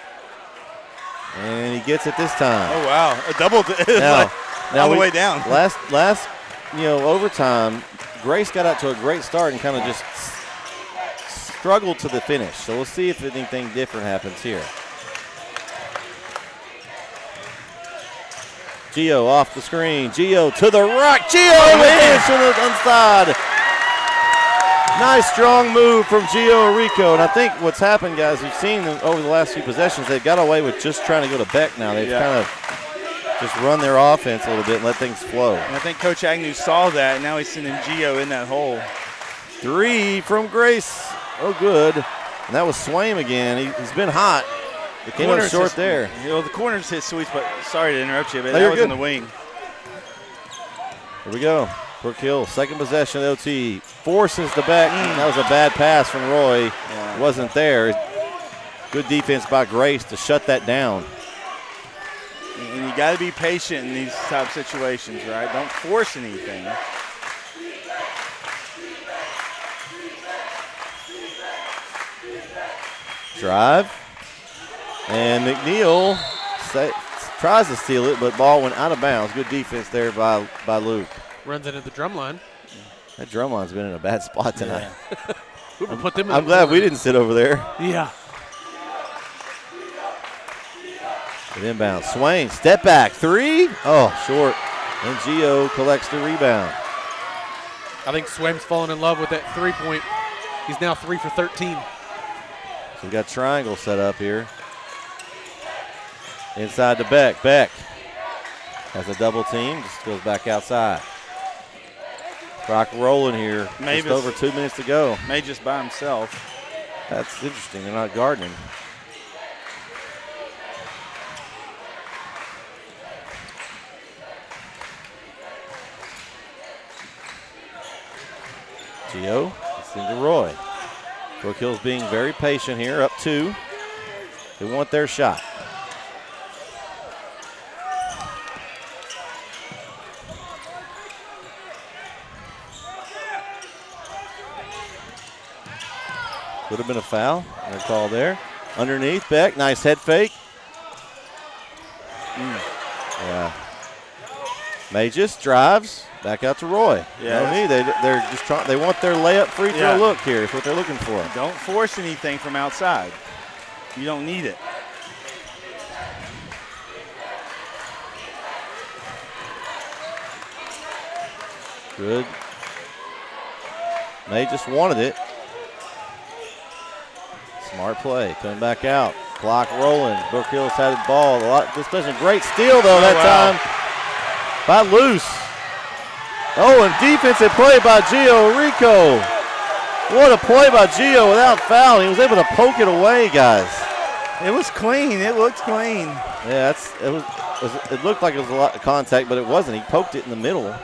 And he gets it this time. Oh, wow. A double Now all the way down. Last overtime, Grace got out to a great start and kind of just struggled to the finish. So we'll see if anything different happens here. Gio off the screen. Gio to the rock. Gio wins to the inside. Nice strong move from Gio Rico. And I think what's happened, guys, we've seen them over the last few possessions, they've got away with just trying to go to Beck now. They've kind of just run their offense a little bit and let things flow. And I think Coach Agnew saw that, and now he's sending Gio in that hole. 3 from Grace. Oh, good. And that was Swaim again. He's been hot. The came up short there. The corner's his sweet spot. Sorry to interrupt you, but No, that you're was good. in the wing. Here we go. Brook Hill, second possession of OT. Forces the back. That was a bad pass from Roy. Yeah. Wasn't there. Good defense by Grace to shut that down. And you got to be patient in these type of situations, right? Don't force anything. Drive. And McNeil tries to steal it, but ball went out of bounds. Good defense there by Luke. Runs into the drum line. That drum line's been in a bad spot tonight. Whoever put them in I'm the glad corner. we didn't sit over there. Yeah. Good inbound. Swain, step back, 3. Oh, short. And Gio collects the rebound. I think Swam's fallen in love with that 3-point. He's now 3 for 13. So we got triangle set up here. Inside to Beck. Beck has a double team, just goes back outside. Clock rolling here. Maybe just over 2 minutes to go. May just by himself. That's interesting. They're not guarding. Gio, it's into Roy. Brook Hill's being very patient here, up 2. They want their shot. Could have been a foul. No call there. Underneath, Beck, nice head fake. Yeah. May just drives back out to Roy. Yeah, No need. They're just trying. They want their layup free throw look here. Is what they're looking for. Don't force anything from outside. You don't need it. Good. May just wanted it. Smart play. Coming back out. Clock rolling. Brook Hill's had the ball. A lot. This possession. Great steal though that time by Luce. Oh, and defensive play by Gio Rico. What a play by Gio without fouling. He was able to poke it away, guys. It was clean. It looked clean. Yeah, it looked like it was a lot of contact, but it wasn't. He poked it in the middle.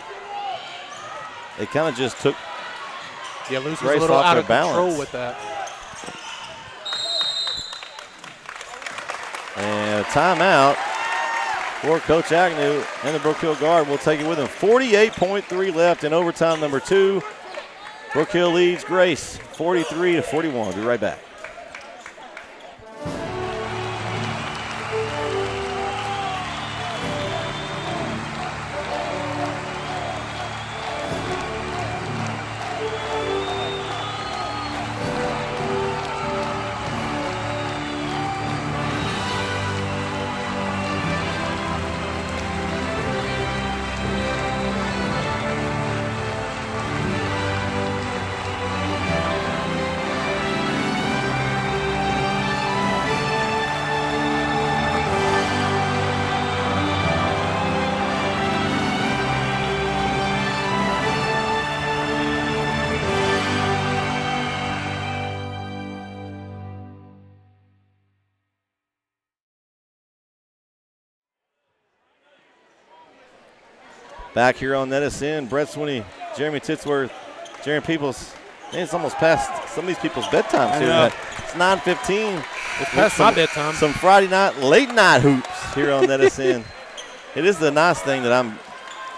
It kind of just took Yeah, Luce was Grace a little off out their of control balance. with that. And a timeout for Coach Agnew and the Brook Hill guard will take it with him. 48.3 left in overtime number 2. Brook Hill leads Grace 43-41. We'll be right back. Back here on Edison, Brett Swinney, Jeremy Titsworth, Jeremy Peoples. Man, it's almost past some of these people's bedtime I too. know. It's 9:15. It's past my bedtime. Some Friday night, late night hoops here on NSN. It is the nice thing that I'm,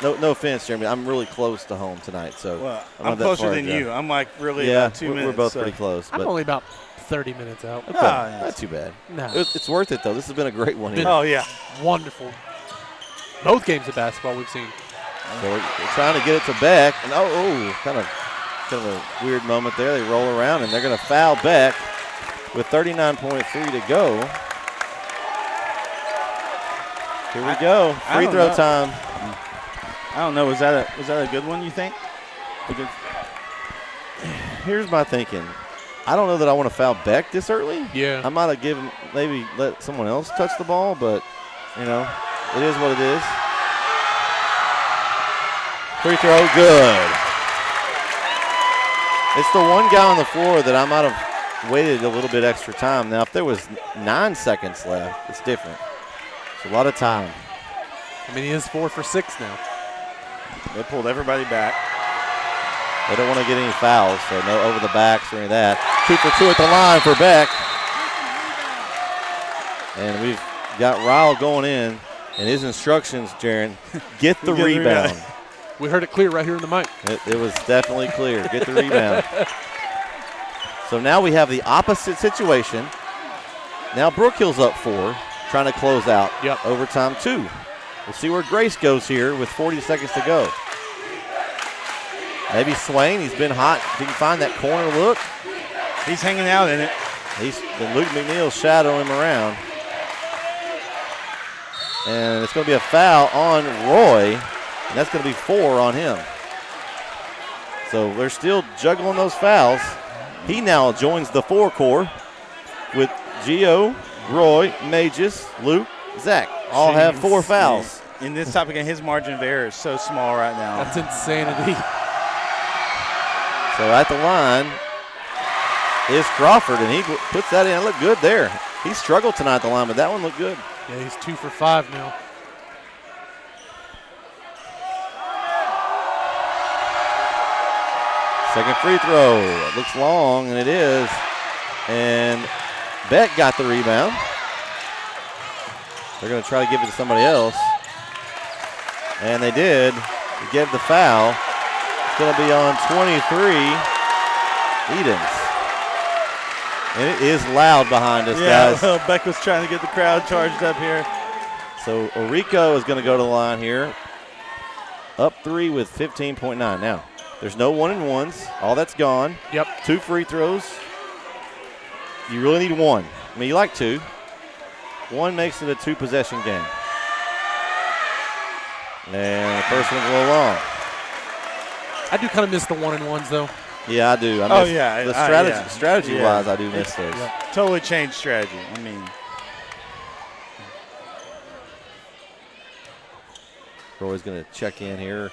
no offense, Jeremy, I'm really close to home tonight. So Well, I'm I'm not that closer far than to go. you. I'm like really Yeah, about 2 minutes. we're both so. pretty close. I'm But only about 30 minutes out. okay, yeah. not too bad. No. It's worth it, though. This has been a great one here. Oh, yeah. Wonderful. Both games of basketball we've seen. So we're trying to get it to Beck. And kind of a weird moment there. They roll around, and they're going to foul Beck with 39.3 to go. Here we go. Free don't throw know. time. I don't know. Was that a good one, you think? Here's my thinking. I don't know that I want to foul Beck this early. Yeah. I might have maybe let someone else touch the ball, but, it is what it is. Free throw, good. It's the one guy on the floor that I might have waited a little bit extra time. Now, if there was 9 seconds left, it's different. It's a lot of time. I mean, he is 4 for 6 now. They pulled everybody back. They don't want to get any fouls, so no over the backs or any of that. 2 for 2 at the line for Beck. And we've got Ryle going in, and his instructions, Jaron, get the rebound. We heard it clear right here in the mic. It was definitely clear. Get the rebound. So now we have the opposite situation. Now Brook Hill's up 4, trying to close out overtime 2. We'll see where Grace goes here with 40 seconds to go. Maybe Swain. He's been hot. If he can find that corner look. He's hanging out in it. Luke McNeil's shadowing him around. And it's going to be a foul on Roy, and that's going to be 4 on him. So they're still juggling those fouls. He now joins the 4 core with Gio, Roy, Mages, Luke, Zach. All have 4 fouls. In this type of game, his margin of error is so small right now. That's insanity. So at the line is Crawford, and he puts that in. It looked good there. He struggled tonight at the line, but that one looked good. Yeah, he's 2 for 5 now. Second free throw. It looks long, and it is. And Beck got the rebound. They're going to try to give it to somebody else. And they did. They gave the foul. It's going to be on 23, Edens. And it is loud behind us, guys. Well, Beck was trying to get the crowd charged up here. So Orico is going to go to the line here. Up 3 with 15.9. Now, there's no 1-and-1s. All that's gone. Yep. 2 free throws. You really need 1. I mean, you like 2. 1 makes it a 2-possession game. And the first one's a little long. I do kind of miss the 1-and-1s, though. Yeah, I do. Strategy-wise, I do miss those. Yeah. Totally changed strategy. I mean, Roy's going to check in here.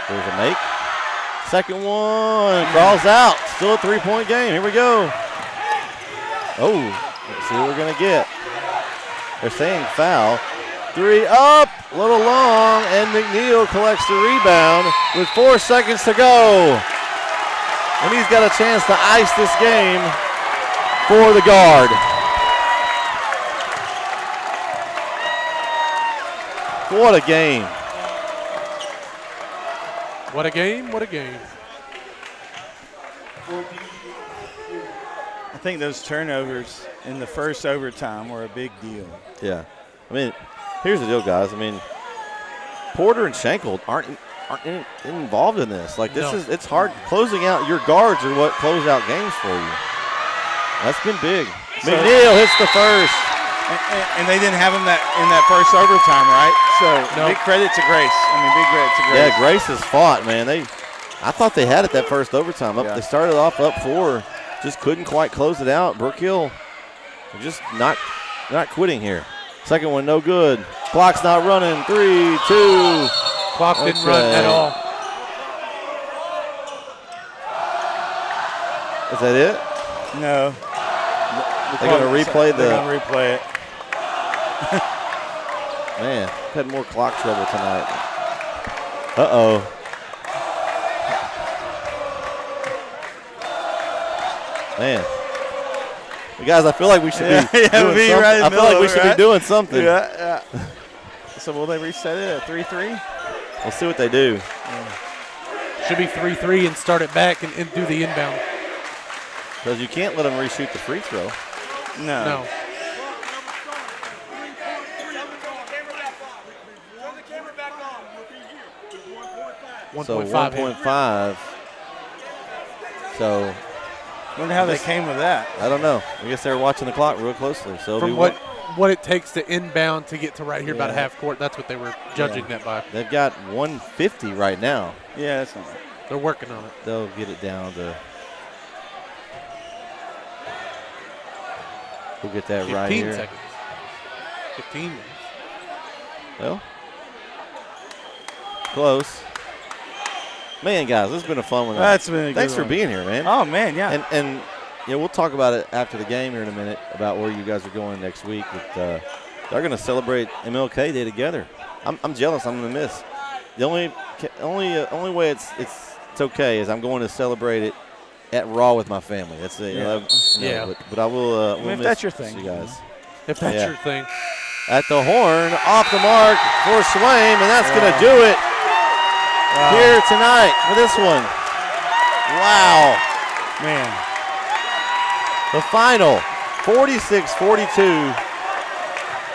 There's a make. Second one. Crawls out. Still a 3-point game. Here we go. Oh, let's see what we're going to get. They're saying foul. 3 up. A little long. And McNeil collects the rebound with 4 seconds to go. And he's got a chance to ice this game for the guard. What a game. What a game, what a game. I think those turnovers in the first overtime were a big deal. Yeah. I mean, here's the deal, guys. I mean, Porter and Schenkel aren't involved in this. Like, it's hard. Closing out your guards are what close out games for you. That's been big. McNeil hits the first. And they didn't have him in that first overtime, right? So big credit to Grace. Big credit to Grace. Yeah, Grace has fought, man. I thought they had it that first overtime. They started off up 4, just couldn't quite close it out. Brook Hill just not quitting here. Second one, no good. Clock's not running. 3, 2. Clock didn't run at all. Is that it? No. They're going to replay They're going to replay it. Man, had more clock trouble tonight. Uh-oh. Man. Guys, I feel like we should be doing be something. right in the I feel middle like of we it, should right? be doing something. Yeah. So will they reset it at 3-3? We'll see what they do. Should be 3-3 and start it back and do the inbound. Because you can't let them reshoot the free throw. No. So 1.5. 1.5. So Wonder how they came with that. I don't know. I guess they were watching the clock real closely. So From what it takes to inbound to get to right here about a Yeah. half court, that's what they were judging that by. they've got 150 right now. Yeah, that's not. They're working on it. They'll get it down to. We'll get that 15 right here. seconds. 15 minutes. Well, close. Man, guys, this has been a fun one. That's been a good Thanks for one. being here, man. Oh, man, yeah. And we'll talk about it after the game here in a minute about where you guys are going next week. But, they're going to celebrate MLK Day together. I'm jealous. I'm going to miss. The only way it's okay is I'm going to celebrate it at Raw with my family. That's it. Yeah. But I will. We'll if miss that's your thing. you guys. If that's Yeah. your thing. At the horn, off the mark for Swaim, and that's going to do it here tonight for this one. Wow. Man. The final, 46-42.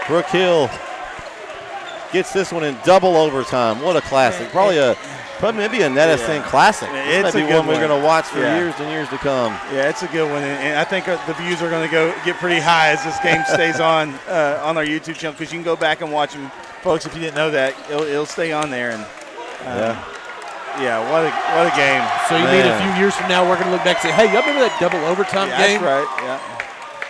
Brook Hill gets this one in double overtime. What a classic. Probably maybe a Netison classic. It's This a may be good one we're one. going to watch for Yeah. years and years to come. Yeah, it's a good one, and I think the views are going to get pretty high as this game stays on our YouTube channel, because you can go back and watch them, folks. If you didn't know that, it'll stay on there. And what a game. So you mean a few years from now we're going to look back and say, hey, y'all remember that double overtime game? That's right. Yeah.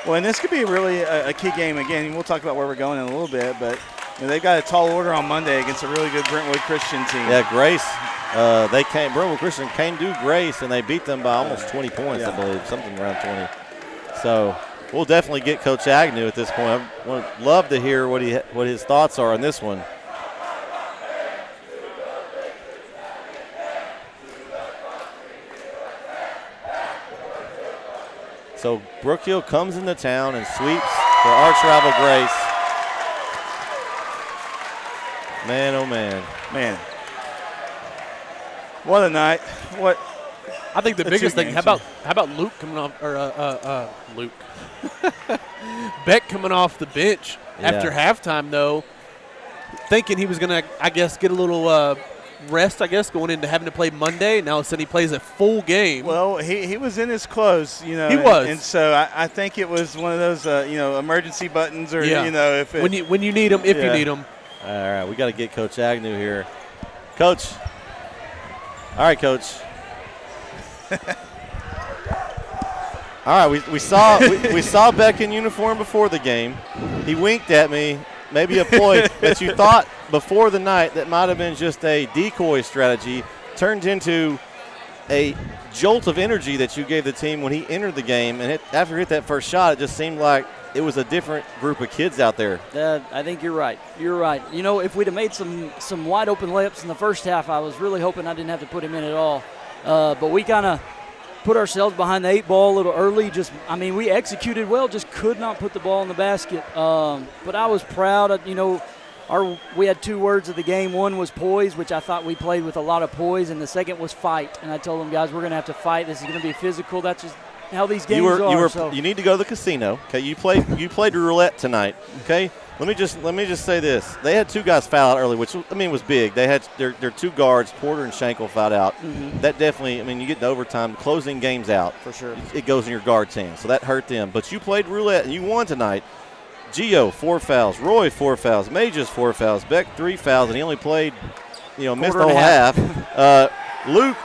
Well, and this could be really a key game again. We'll talk about where we're going in a little bit, but they've got a tall order on Monday against a really good Brentwood Christian team. Yeah, Grace. Brentwood Christian came to Grace, and they beat them by almost 20 points, I believe, something around 20. So we'll definitely get Coach Agnew at this point. I would love to hear what his thoughts are on this one. So Brook Hill comes into town and sweeps their arch rival Grace. Man, oh man. Man. What a night. What I think the a biggest thing, two-game how about Luke coming off, or Luke. Beck coming off the bench after halftime, though, thinking he was going to, I guess, get a little rest, going into having to play Monday. Now all of a sudden he plays a full game. Well, he was in his clothes, He was. And so I think it was one of those, emergency buttons, or, if it, when you need them, if you need them. All right, we got to get Coach Agnew here. Coach. All right, Coach. All right, we saw Beck in uniform before the game. He winked at me, maybe a ploy that you thought before the night that might have been just a decoy strategy turned into a jolt of energy that you gave the team when he entered the game. And after he hit that first shot, it just seemed like it was a different group of kids out there. I think you're right. You're right. If we'd have made some wide open layups in the first half, I was really hoping I didn't have to put him in at all. But we kind of put ourselves behind the 8 ball a little early. We executed well, just could not put the ball in the basket. But I was proud. We had 2 words of the game. One was poise, which I thought we played with a lot of poise, and the second was fight. And I told them, guys, we're going to have to fight. This is going to be physical. That's just how these games are. You need to go to the casino. Okay, you played roulette tonight. Okay, let me just say this: they had 2 guys foul out early, which was big. They had their 2 guards, Porter and Schenkel, fouled out. Mm-hmm. That definitely, you get to overtime, closing games out For sure. It goes in your guard's hands, so that hurt them. But you played roulette and you won tonight. Gio 4 fouls, Roy 4 fouls, Mages 4 fouls, Beck 3 fouls, and he only played, missed the whole half. Luke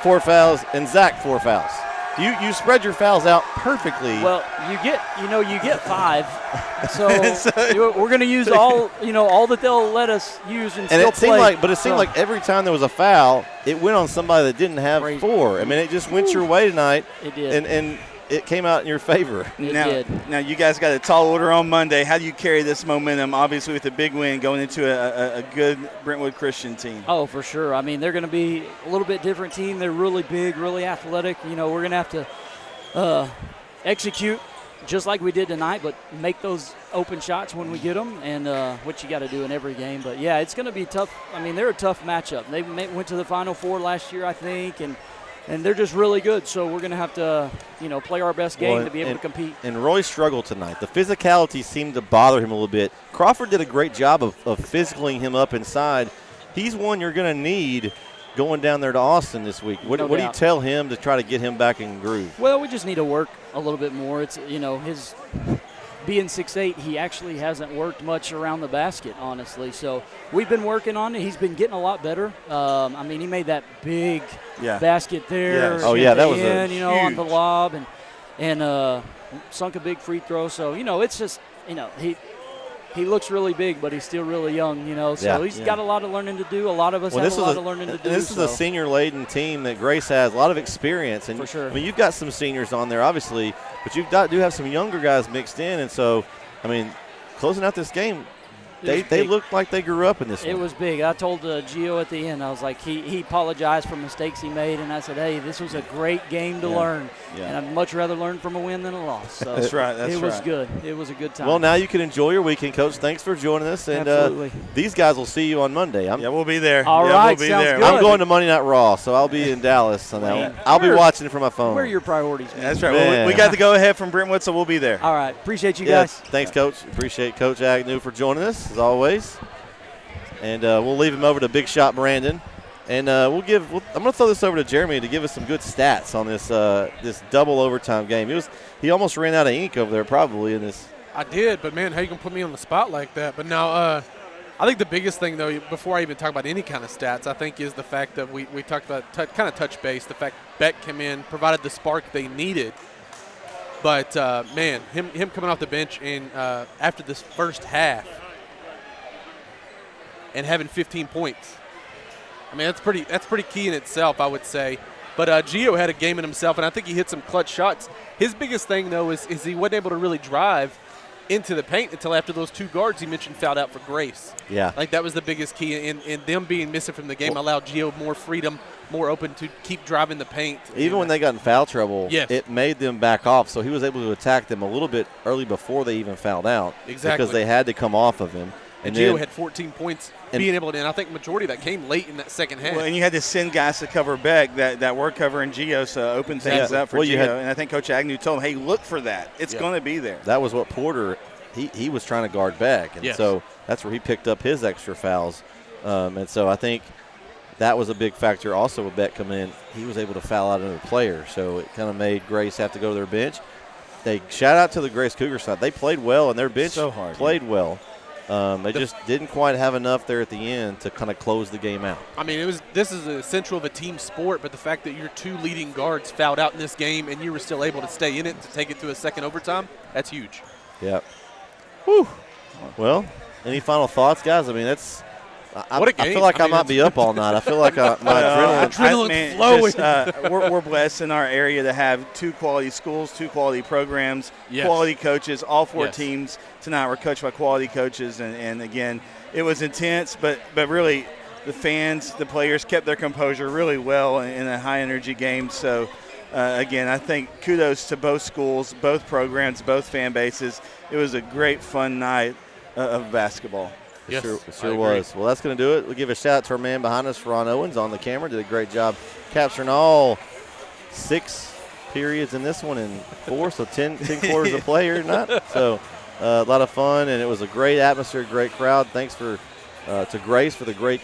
4 fouls and Zach 4 fouls. You spread your fouls out perfectly. Well, you get 5. So we're going to use all that they'll let us use and still play. It seemed like every time there was a foul, it went on somebody that didn't have 4. It just went your way tonight. It did. And it came out in your favor. It did. Now you guys got a tall order on Monday. How do you carry this momentum, obviously with a big win going into a good Brentwood Christian team? Oh, for sure. They're going to be a little bit different team. They're really big, really athletic. We're going to have to execute just like we did tonight, but make those open shots when we get them, and what you got to do in every game. But, yeah, it's going to be tough. I mean, they're a tough matchup. They went to the Final Four last year, I think, and they're just really good. So we're going to have to, play our best game to be able to compete. And Roy struggled tonight. The physicality seemed to bother him a little bit. Crawford did a great job of physicaling him up inside. He's one you're going to need going down there to Austin this week. What do you tell him to try to get him back in groove? Well, we just need to work a little bit more. It's, his being 6'8", he actually hasn't worked much around the basket, honestly. So we've been working on it. He's been getting a lot better. He made that big basket there. Yes. Oh, yeah, that was huge. On the lob and sunk a big free throw. So, it's just, he looks really big, but he's still really young, So he's got a lot of learning to do. A lot of us have a lot of learning to do. This is a senior-laden team that Grace has a lot of experience. And for sure. I mean, you've got some seniors on there, obviously, but you do have some younger guys mixed in. And so, I mean, closing out this game, they looked like they grew up in this one. It was big. I told Gio at the end, I was like, he apologized for mistakes he made, and I said, hey, this was a great game to learn. Yeah. And I'd much rather learn from a win than a loss. So that's right. It was good. It was a good time. Well, now you can enjoy your weekend, Coach. Thanks for joining us. And absolutely. These guys will see you on Monday. We'll be there. All right, we'll be sounds there. good. I'm going to Monday Night Raw, so I'll be in Dallas on that one. I'll be watching it from my phone. Where are your priorities, man? That's right. Well, we got to go ahead from Brentwood, so we'll be there. All right. Appreciate you guys. Thanks, Coach. Appreciate Coach Agnew for joining us, as always. And we'll leave him over to Big Shot Brandon. And I'm going to throw this over to Jeremy to give us some good stats on this double overtime game. He almost ran out of ink over there probably in this. I did, but, man, how you going to put me on the spot like that? But now I think the biggest thing, though, before I even talk about any kind of stats, I think is the fact that we talked about kind of touch base, the fact Beck came in, provided the spark they needed. But, man, him coming off the bench and after this first half and having 15 points. I mean, that's pretty key in itself, I would say. But Gio had a game in himself, and I think he hit some clutch shots. His biggest thing, though, is he wasn't able to really drive into the paint until after those two guards he mentioned fouled out for Grace. Yeah. Like, that was the biggest key, and them being missing from the game allowed Gio more freedom, more open to keep driving the paint. Even when they got in foul trouble, yes, it made them back off, so he was able to attack them a little bit early before they even fouled out. Exactly. Because they had to come off of him. And Gio had 14 points being able to, and I think majority of that came late in that second half. Well, and you had to send guys to cover Beck, that were covering Gio, so open things up for Gio. And I think Coach Agnew told him, hey, look for that. It's going to be there. That was what Porter, he was trying to guard Beck. And so that's where he picked up his extra fouls. And so I think that was a big factor also with Beck coming in. He was able to foul out another player, so it kind of made Grace have to go to their bench. Shout out to the Grace Cougar side. They played well, and their bench played well. They just didn't quite have enough there at the end to kind of close the game out. I mean, this is a central of a team sport, but the fact that your two leading guards fouled out in this game and you were still able to stay in it to take it to a second overtime, that's huge. Yep. Whew. Well, any final thoughts, guys? I mean, what a game. I feel like I might be up all night. I feel like my adrenaline's flowing. We're blessed in our area to have two quality schools, two quality programs, yes, quality coaches. All four yes, teams tonight were coached by quality coaches. And again, it was intense, but really the fans, the players kept their composure really well in a high-energy game. So, again, I think kudos to both schools, both programs, both fan bases. It was a great, fun night of basketball. Yes, it sure was. Well, that's going to do it. We'll give a shout out to our man behind us, Ron Owens, on the camera. Did a great job capturing all 6 periods in this one and 4, so 10 quarters of play here tonight. So a lot of fun, and it was a great atmosphere, great crowd. Thanks to Grace for the great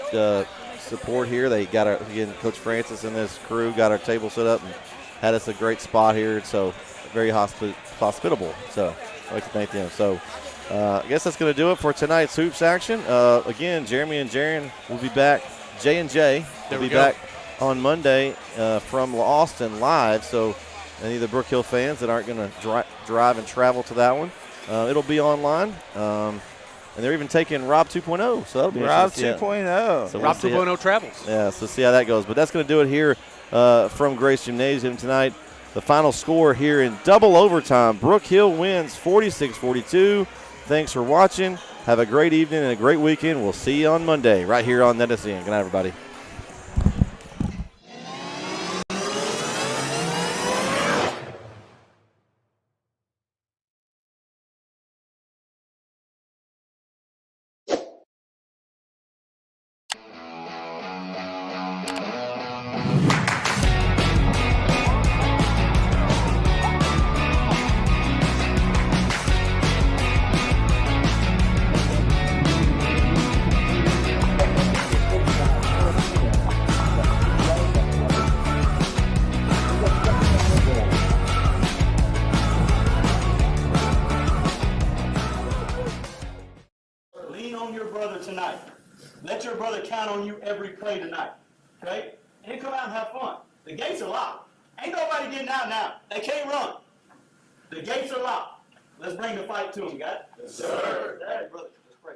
support here. They got Coach Francis and this crew got our table set up and had us a great spot here. So very hospitable. So I'd like to thank them. So I guess that's going to do it for tonight's hoops action. Again, Jeremy and Jaron will be back. J&J will be back on Monday from Austin live. So any of the Brook Hill fans that aren't going to drive and travel to that one, it'll be online. And they're even taking Rob 2.0. So that'll be Rob 2.0. So Rob 2.0 travels. Yeah, so see how that goes. But that's going to do it here from Grace Gymnasium tonight. The final score here in double overtime. Brook Hill wins 46-42. Thanks for watching. Have a great evening and a great weekend. We'll see you on Monday right here on NetSN. Good night, everybody. Lean on your brother tonight. Let your brother count on you every play tonight. Okay? And come out and have fun. The gates are locked. Ain't nobody getting out now. They can't run. The gates are locked. Let's bring the fight to them, guys. Yes, sir. All right, brother. Let's pray.